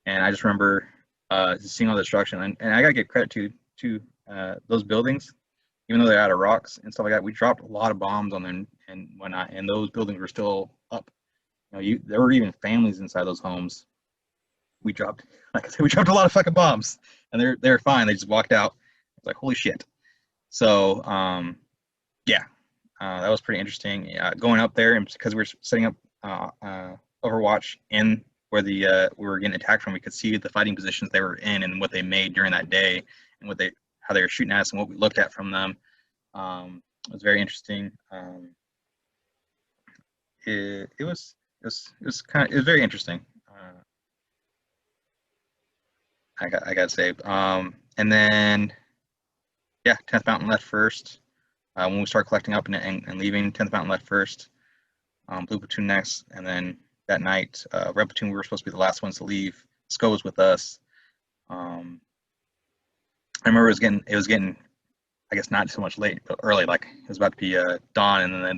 And I just remember seeing all the destruction, and I gotta give credit to those buildings, even though they're out of rocks and stuff like that. We dropped a lot of bombs on them and whatnot, and those buildings were still up. There were even families inside those homes. We dropped, like I said, we dropped a lot of fucking bombs, and they're fine. They just walked out. It's like, holy shit. So yeah, that was pretty interesting. Going up there, and because we were setting up Overwatch in where we were getting attacked from, we could see the fighting positions they were in and what they made during that day, and how they were shooting at us and what we looked at from them. It was very interesting. It was very interesting. I gotta say. And then yeah, 10th Mountain left first. When we started collecting up and leaving, 10th Mountain left first. Blue Platoon next, and then that night, Red Platoon, we were supposed to be the last ones to leave. SCO was with us. I remember it was getting, I guess not so much late, but early. Like it was about to be dawn, and then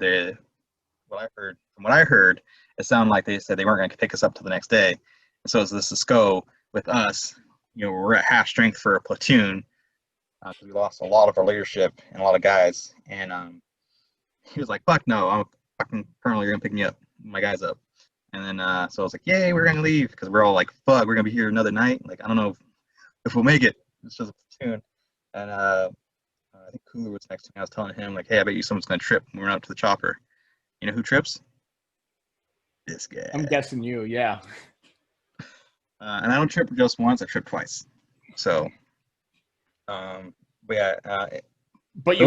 from what I heard, it sounded like they said they weren't going to pick us up till the next day. And so this is SCO with us. We're at half strength for a platoon because we lost a lot of our leadership and a lot of guys. And he was like, "Fuck no, I'm a fucking colonel. You're gonna pick me up, my guys up." And then, so I was like, yay, we're going to leave. Because we're all like, fuck, we're going to be here another night. Like, I don't know if we'll make it. It's just a platoon. And I think Cooler was next to me. I was telling him, like, hey, I bet you someone's going to trip when we're up to the chopper. You know who trips? This guy. I'm guessing you, yeah. And I don't trip just once. I tripped twice. So, but yeah. But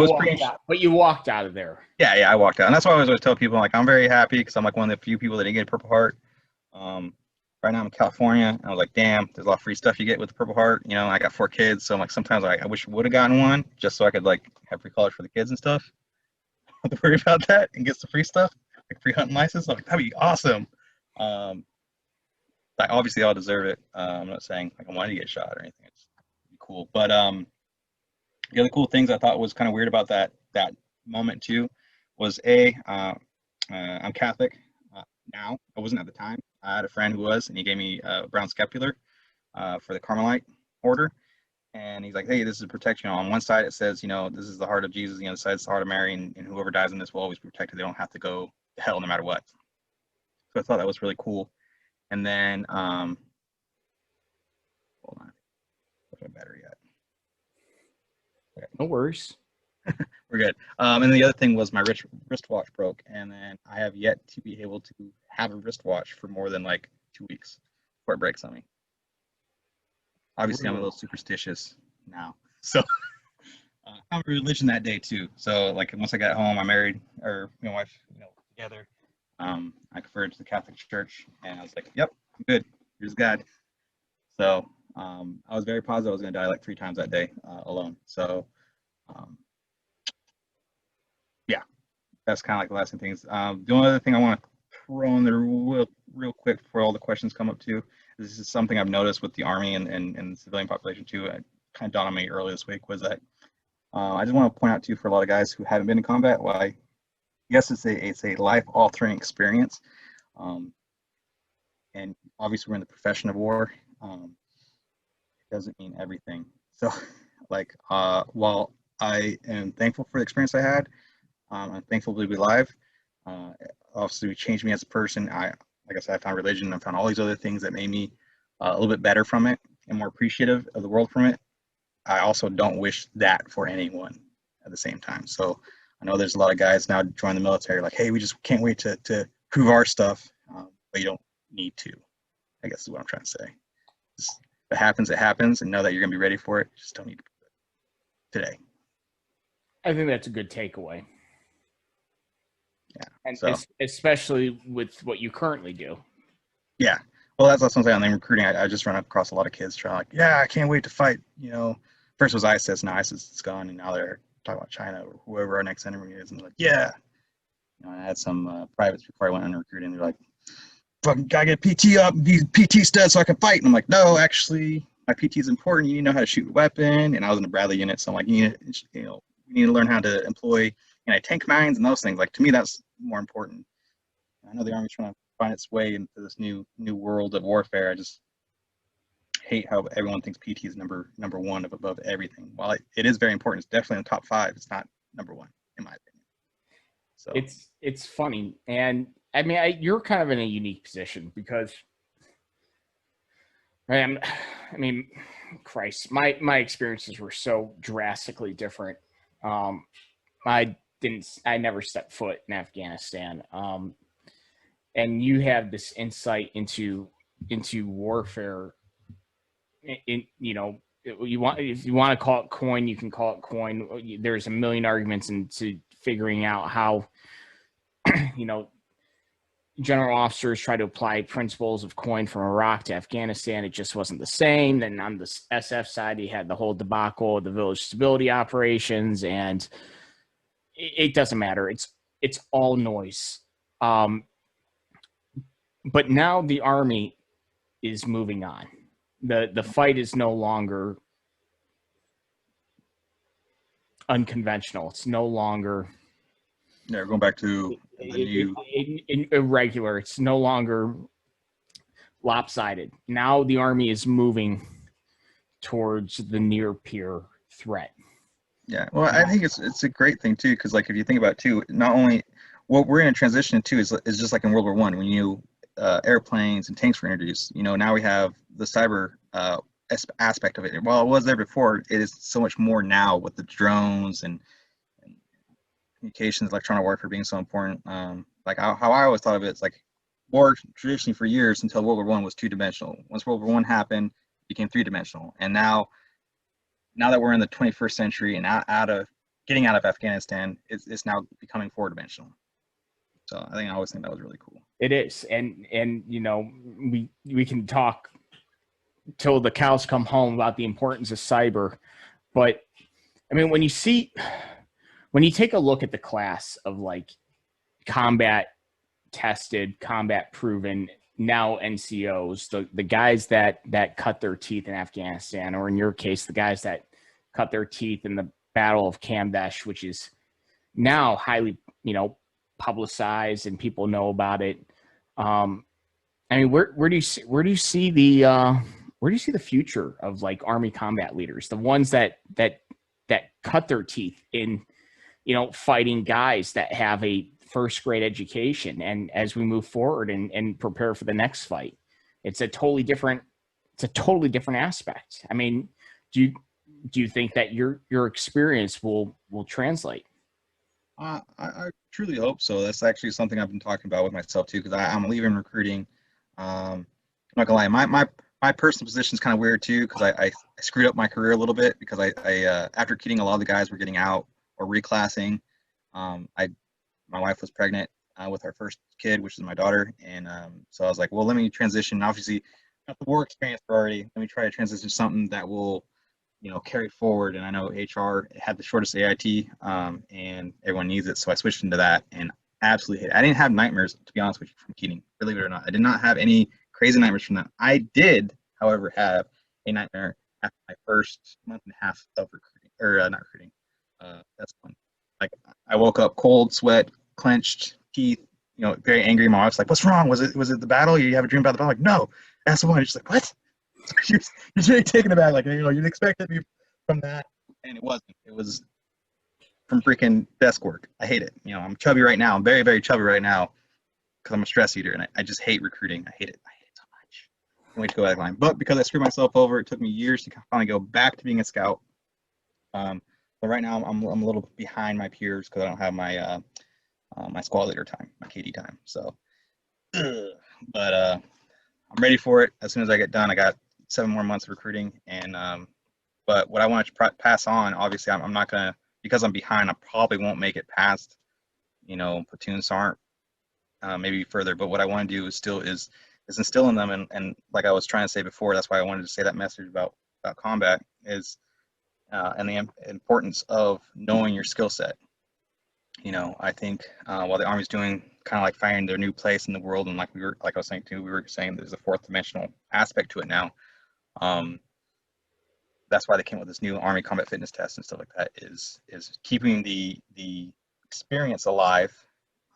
you walked out of there. Yeah, I walked out, and that's why I always tell people, like, I'm very happy because I'm like one of the few people that didn't get a Purple Heart. Right now I'm in California, and I was like, damn, there's a lot of free stuff you get with the Purple Heart. I got 4 kids, so I'm like, sometimes I wish I would have gotten one just so I could like have free college for the kids and stuff. I don't have to worry about that and get some free stuff, like free hunting license. I'm like, that'd be awesome. Like, obviously I'll deserve it. I'm not saying like I wanted to get shot or anything. It's cool, but the other cool things I thought was kind of weird about that moment too was I'm Catholic now. I wasn't at the time. I had a friend who was, and he gave me a brown scapular for the Carmelite order. And he's like, hey, this is protection. On one side it says, this is the heart of Jesus. The other side is the heart of Mary, and whoever dies in this will always be protected. They don't have to go to hell no matter what. So I thought that was really cool. And then, hold on, where's my battery at? Okay. No worries. We're good. And the other thing was my wristwatch broke, and then I have yet to be able to have a wristwatch for more than like 2 weeks before it breaks on me. Obviously, I'm a little superstitious now, so I'm a religion that day too. So like once I got home, I married, or my wife, together. I converted to the Catholic Church, and I was like, yep, I'm good. Here's God. So I was very positive I was going to die like 3 times that day alone. So yeah, that's kind of like the last things. The only other thing I want to throw in there real quick before all the questions come up too, this is something I've noticed with the Army and the civilian population too. It kind of dawned on me earlier this week was that I just want to point out to you, for a lot of guys who haven't been in combat, why yes, it's a life altering experience. Um, and obviously we're in the profession of war. It doesn't mean everything. So like, while I am thankful for the experience I had, I'm thankful to be alive. Uh, Obviously, it changed me as a person. Like I said, I found religion. I found all these other things that made me a little bit better from it and more appreciative of the world from it. I also don't wish that for anyone at the same time. So I know there's a lot of guys now join the military, like, hey, we just can't wait to prove our stuff, but you don't need to. I guess is what I'm trying to say. Just, if it happens, and know that you're gonna be ready for it. Just don't need to today. I think that's a good takeaway. Yeah. And So especially with what you currently do. yeah. Well, that's what I'm saying. On recruiting, I just run across a lot of kids trying, like, yeah, I can't wait to fight. First was ISIS, now ISIS is gone, and now they're talking about China or whoever our next enemy is, and they're like, yeah. I had some privates before I went on recruiting. They're like, fucking gotta get PT up, these PT studs so I can fight. And I'm like, no, actually, my PT is important. You need to know how to shoot a weapon. And I was in the Bradley unit, so I'm like, you need to learn how to employ tank mines and those things. Like, to me, that's more important. I know the Army's trying to find its way into this new world of warfare. I just hate how everyone thinks PT is number one above everything. While it is very important, it's definitely in the top 5. It's not number 1, in my opinion. So it's funny, and I mean, you're kind of in a unique position because, I mean, Christ, my experiences were so drastically different. I never stepped foot in Afghanistan. And you have this insight into warfare. If you want to call it coin, you can call it coin. There's a million arguments into figuring out how, general officers try to apply principles of coin from Iraq to Afghanistan. It just wasn't the same. Then on the SF side, you had the whole debacle of the village stability operations, and it doesn't matter. It's all noise. But now the Army is moving on. The fight is no longer unconventional. It's no longer going back to the new irregular. It's no longer lopsided. Now the Army is moving towards the near peer threat. Yeah, well, I think it's a great thing too, because like if you think about it too, not only what we're in a transition to is just like in World War I when airplanes and tanks were introduced. Now we have the cyber aspect of it. While it was there before, it is so much more now with the drones and communications, electronic warfare being so important. Like how I always thought of it, it's like war traditionally for years until World War I was 2-dimensional. Once World War I happened, it became 3-dimensional, and now that we're in the 21st century and getting out of Afghanistan, it's now becoming 4-dimensional. So I always think that was really cool. It is, and we can talk till the cows come home about the importance of cyber, but I mean when you take a look at the class of like combat tested, combat proven, now NCOs, the guys that cut their teeth in Afghanistan, or in your case, the guys that cut their teeth in the Battle of Kamdesh, which is now highly, publicized and people know about it. I mean, where do you see the future of like Army combat leaders, the ones that cut their teeth in, fighting guys that have a first grade education, and as we move forward and prepare for the next fight, it's a totally different aspect. I mean, do you think that your experience will translate? I truly hope so. That's actually something I've been talking about with myself too, because I'm leaving recruiting. I'm not gonna lie, my personal position is kind of weird too, because I screwed up my career a little bit because I after Keating, a lot of the guys were getting out or reclassing. My wife was pregnant with our first kid, which is my daughter, and so I was like, well, let me transition. Obviously, got the war experience already. Let me try to transition to something that will, carry forward. And I know HR had the shortest AIT, and everyone needs it, so I switched into that and absolutely hate it. I didn't have nightmares, to be honest with you, from Keating. Believe it or not, I did not have any crazy nightmares from that. I did, however, have a nightmare after my first month and a half of recruiting, or not recruiting. That's fun. Like I woke up cold, sweat, clenched teeth, very angry. My wife's like, "What's wrong? Was it the battle? You have a dream about the battle?" I'm like, no, that's the one. And she's like, "What?" you're really taken aback, like, you'd expect it to be from that, and it wasn't. It was from freaking desk work. I hate it. I'm chubby right now. I'm very, very chubby right now because I'm a stress eater, and I just hate recruiting. I hate it. I hate it so much. Can't wait to go that line. But because I screwed myself over, it took me years to finally go back to being a scout. But right now I'm a little behind my peers because I don't have my my squad leader time, my KD time. So, but I'm ready for it. As soon as I get done, I got 7 more months of recruiting, and but what I want to pass on, obviously, I'm not gonna, because I'm behind. I probably won't make it past, platoon sergeant, maybe further. But what I want to do is instill in them, and like I was trying to say before, that's why I wanted to say that message about combat is. And the importance of knowing your skill set. I think while the Army's doing kind of like finding their new place in the world, and like I was saying too, we were saying there's a fourth dimensional aspect to it now. That's why they came with this new Army combat fitness test and stuff like that. Is keeping the experience alive,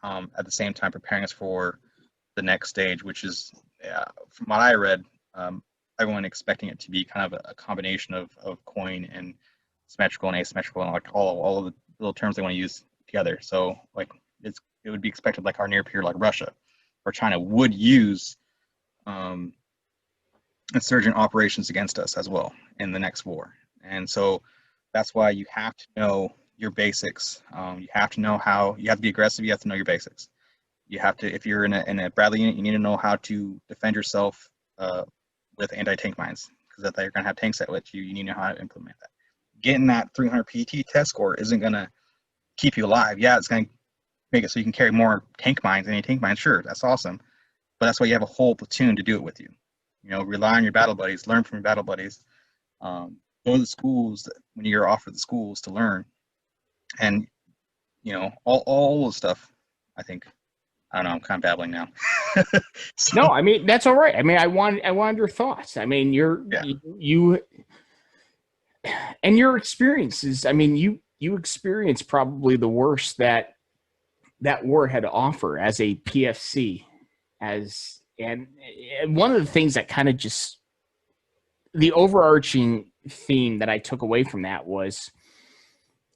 at the same time preparing us for the next stage, which is, from what I read, everyone expecting it to be kind of a combination of coin and symmetrical and asymmetrical, and like all of the little terms they want to use together. So like it would be expected, like our near peer like Russia or China would use insurgent operations against us as well in the next war. And so that's why you have to know your basics. You have to know how you have to be aggressive. You have to know your basics. You have to, if you're in a Bradley unit, you need to know how to defend yourself with anti-tank mines, because if they're going to have tanks that with you, you need to know how to implement that. Getting that 300 PT test score isn't going to keep you alive. Yeah, it's going to make it so you can carry more tank mines, anti-tank mines. Sure, that's awesome. But that's why you have a whole platoon to do it with you. Rely on your battle buddies, learn from your battle buddies. Go to the schools when you're offered the schools to learn. And, all the stuff, I think. I don't know, I'm kind of babbling now. So, no, I mean, that's all right. I mean, I wanted your thoughts. I mean, you and your experiences. I mean, you experienced probably the worst that war had to offer as a PFC, and one of the things that kind of just, the overarching theme that I took away from that was,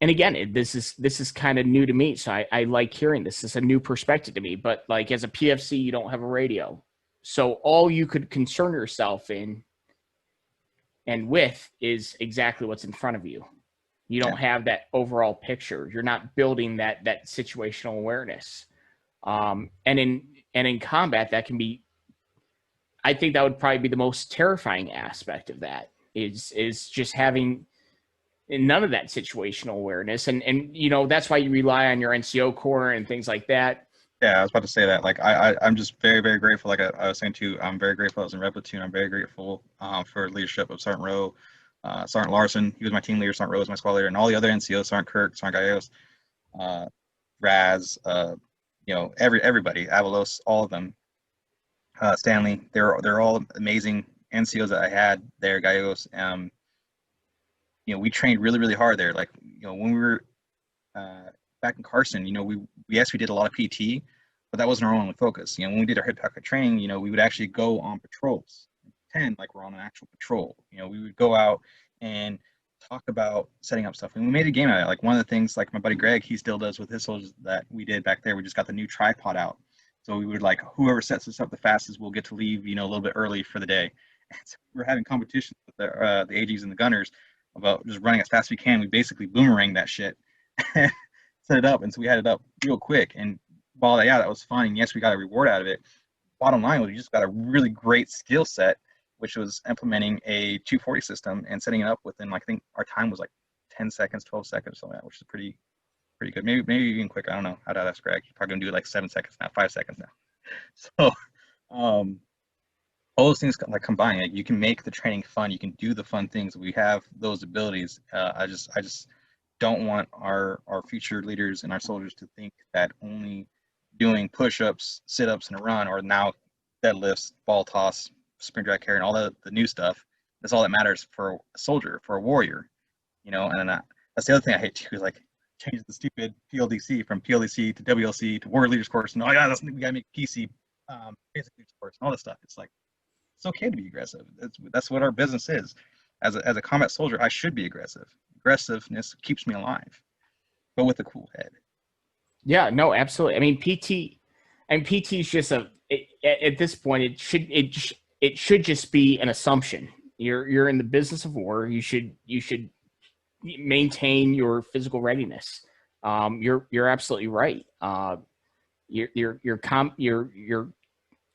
and again, this is kind of new to me, so I like hearing this. It's a new perspective to me. But like as a PFC, you don't have a radio, so all you could concern yourself in and with is exactly what's in front of you. You don't have that overall picture. You're not building that situational awareness. And in combat, that can be, I think that would probably be the most terrifying aspect of that is just having none of that situational awareness. And that's why you rely on your NCO Corps and things like that. Yeah, I was about to say that. Like, I'm just very, very grateful. Like I was saying too, I'm very grateful I was in Red Platoon. I'm very grateful for leadership of Sergeant Rowe, Sergeant Larson. He was my team leader. Sergeant Rowe was my squad leader, and all the other NCOs, Sergeant Kirk, Sergeant Gallegos, Raz, everybody, Avalos, all of them. Stanley, they're all amazing NCOs that I had there. Gallegos, we trained really, really hard there. Like, when we were back in Carson, we did a lot of PT, but that wasn't our only focus. When we did our hit pocket training, we would actually go on patrols, pretend like we're on an actual patrol. We would go out and talk about setting up stuff, and we made a game out of it. Like, one of the things, like my buddy Greg, he still does with his soldiers, that we did back there. We just got the new tripod out, so we would, like, whoever sets us up the fastest will get to leave, a little bit early for the day. And so we're having competitions with the AGs and the gunners about just running as fast as we can. We basically boomerang that shit. Set it up, and so we had it up real quick, and while that was fun, and yes, we got a reward out of it. Bottom line was we just got a really great skill set, which was implementing a 240 system and setting it up within, like, I think our time was like 10 seconds, 12 seconds, something like that, which is pretty good. Maybe even quick. I don't know. I'd ask Greg. He's probably gonna do it like 7 seconds now, 5 seconds now. So all those things like combine, like, you can make the training fun. You can do the fun things. We have those abilities. I just don't want our future leaders and our soldiers to think that only doing push-ups, sit-ups, and a run, or now deadlifts, ball toss, sprint drag carry, and all the new stuff, that's all that matters for a soldier, for a warrior. And that's the other thing I hate too, is like, change the stupid PLDC from PLDC to WLC to Warrior Leaders course, and we gotta make PC basic leaders course and all this stuff. It's like it's okay to be aggressive. That's what our business is. As a combat soldier, I should be aggressive. Aggressiveness keeps me alive, but with a cool head. Yeah, no, absolutely. I mean, PT is just at this point, it should just be an assumption. You're in the business of war. You should maintain your physical readiness. You're absolutely right.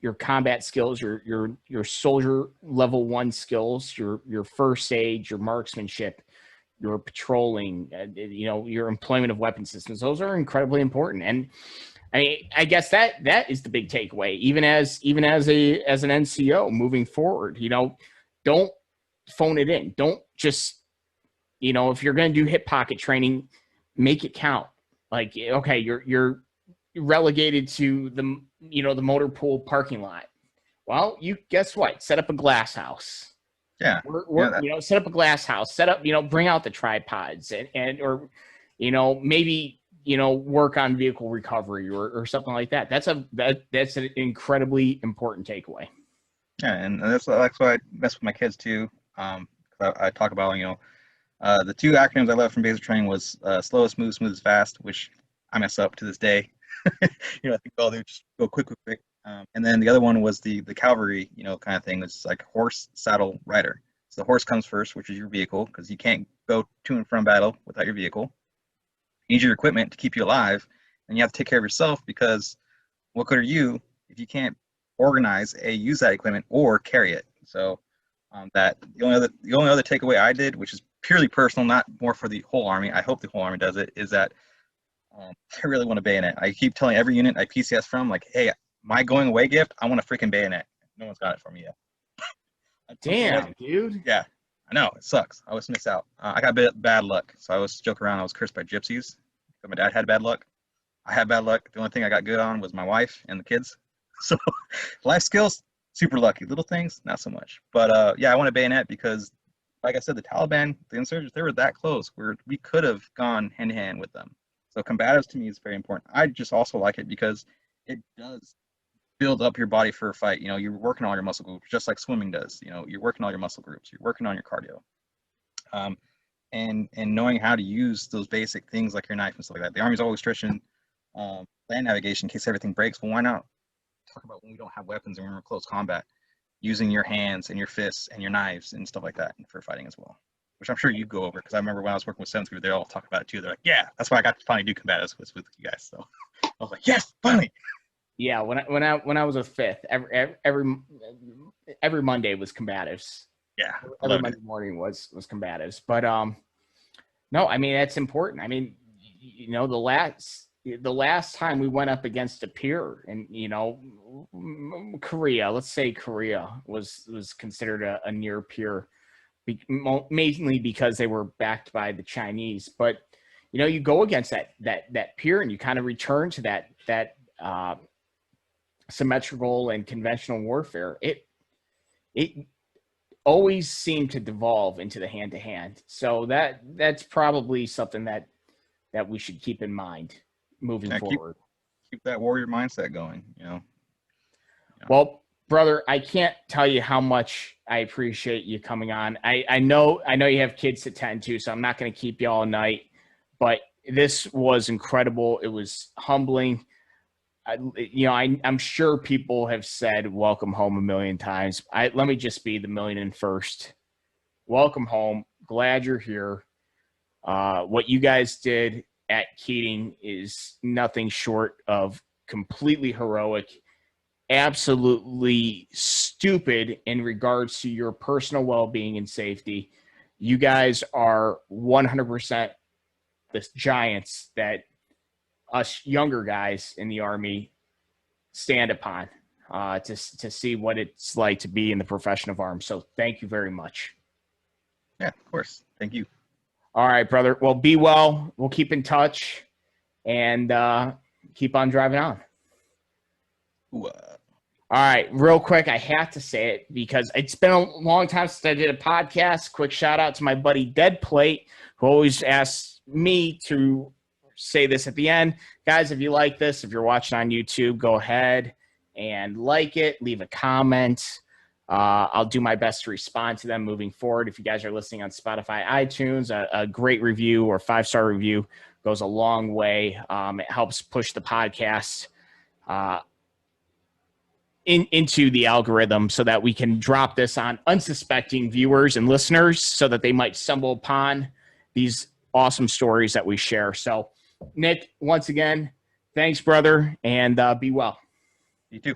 Your combat skills, your soldier level 1 skills, your first aid, your marksmanship, your patrolling, your employment of weapon systems. Those are incredibly important. And I mean, I guess that is the big takeaway, even as an NCO moving forward. Don't phone it in. Don't just, if you're going to do hip pocket training, make it count. Like, okay, you're relegated to the motor pool parking lot. Well, guess what? Set up a glass house. Yeah. Set up a glass house. Set up, bring out the tripods or maybe work on vehicle recovery or something like that. That's an incredibly important takeaway. Yeah, and that's why I mess with my kids too. I talk about the 2 acronyms I love from basic training was slow is smooth, smooth is fast, which I mess up to this day. I think all they just go quick. And then the other one was the cavalry, kind of thing. It's like horse, saddle, rider. So the horse comes first, which is your vehicle, because you can't go to and from battle without your vehicle. You need your equipment to keep you alive, and you have to take care of yourself, because what good are you if you can't organize use that equipment or carry it? So that the only other takeaway I did, which is purely personal, not more for the whole Army, I hope the whole Army does it, is that I really want a bayonet. I keep telling every unit I PCS from, like, hey, my going away gift, I want a freaking bayonet. No one's got it for me yet. Damn, dude. Yeah, I know. It sucks. I always miss out. I got bad luck. So I always joke around I was cursed by gypsies. But my dad had bad luck. I had bad luck. The only thing I got good on was my wife and the kids. So life skills, super lucky. Little things, not so much. But yeah, I want a bayonet because, like I said, the Taliban, the insurgents, they were that close where we could have gone hand in hand with them. So combatives to me is very important. I just also like it because it does build up your body for a fight. You're working on all your muscle groups, just like swimming does. You're working all your muscle groups. You're working on your cardio. And knowing how to use those basic things like your knife and stuff like that. The Army's always stretching land navigation in case everything breaks. Well, why not talk about when we don't have weapons and we're in close combat, using your hands and your fists and your knives and stuff like that for fighting as well, which I'm sure you go over, because I remember when I was working with 7th Group, they all talk about it too. They're like, yeah, that's why I got to finally do combatives with you guys. So I was like, yes, finally. Yeah, when I was a 5th, every Monday was combatives. Yeah, every Monday morning was combatives. But no, I mean, that's important. I mean, the last time we went up against a peer, and Korea, let's say Korea was considered a near peer, mainly because they were backed by the Chinese. But you go against that peer, and you kind of return to that symmetrical and conventional warfare. It always seemed to devolve into the hand-to-hand. So that's probably something that we should keep in mind moving forward. Keep that warrior mindset going. Well, brother, I can't tell you how much I appreciate you coming on. I know you have kids to tend to, so I'm not going to keep you all night, but this was incredible. It was humbling. I'm sure people have said welcome home a million times. Let me just be the first. Welcome home. Glad you're here. What you guys did at Keating is nothing short of completely heroic, absolutely stupid in regards to your personal well-being and safety. You guys are 100% the giants that us younger guys in the Army stand upon to see what it's like to be in the profession of arms. So thank you very much. Yeah, of course. Thank you. All right, brother. Well, be well. We'll keep in touch and keep on driving on. Ooh, All right, real quick, I have to say it because it's been a long time since I did a podcast. Quick shout out to my buddy Dead Plate, who always asks me to say this at the end. Guys, if you like this, if you're watching on YouTube, go ahead and like it, leave a comment. I'll do my best to respond to them moving forward. If you guys are listening on Spotify, iTunes, a great review or 5-star review goes a long way. It helps push the podcast into the algorithm so that we can drop this on unsuspecting viewers and listeners so that they might stumble upon these awesome stories that we share. So, Nick, once again, thanks, brother, and be well. You too.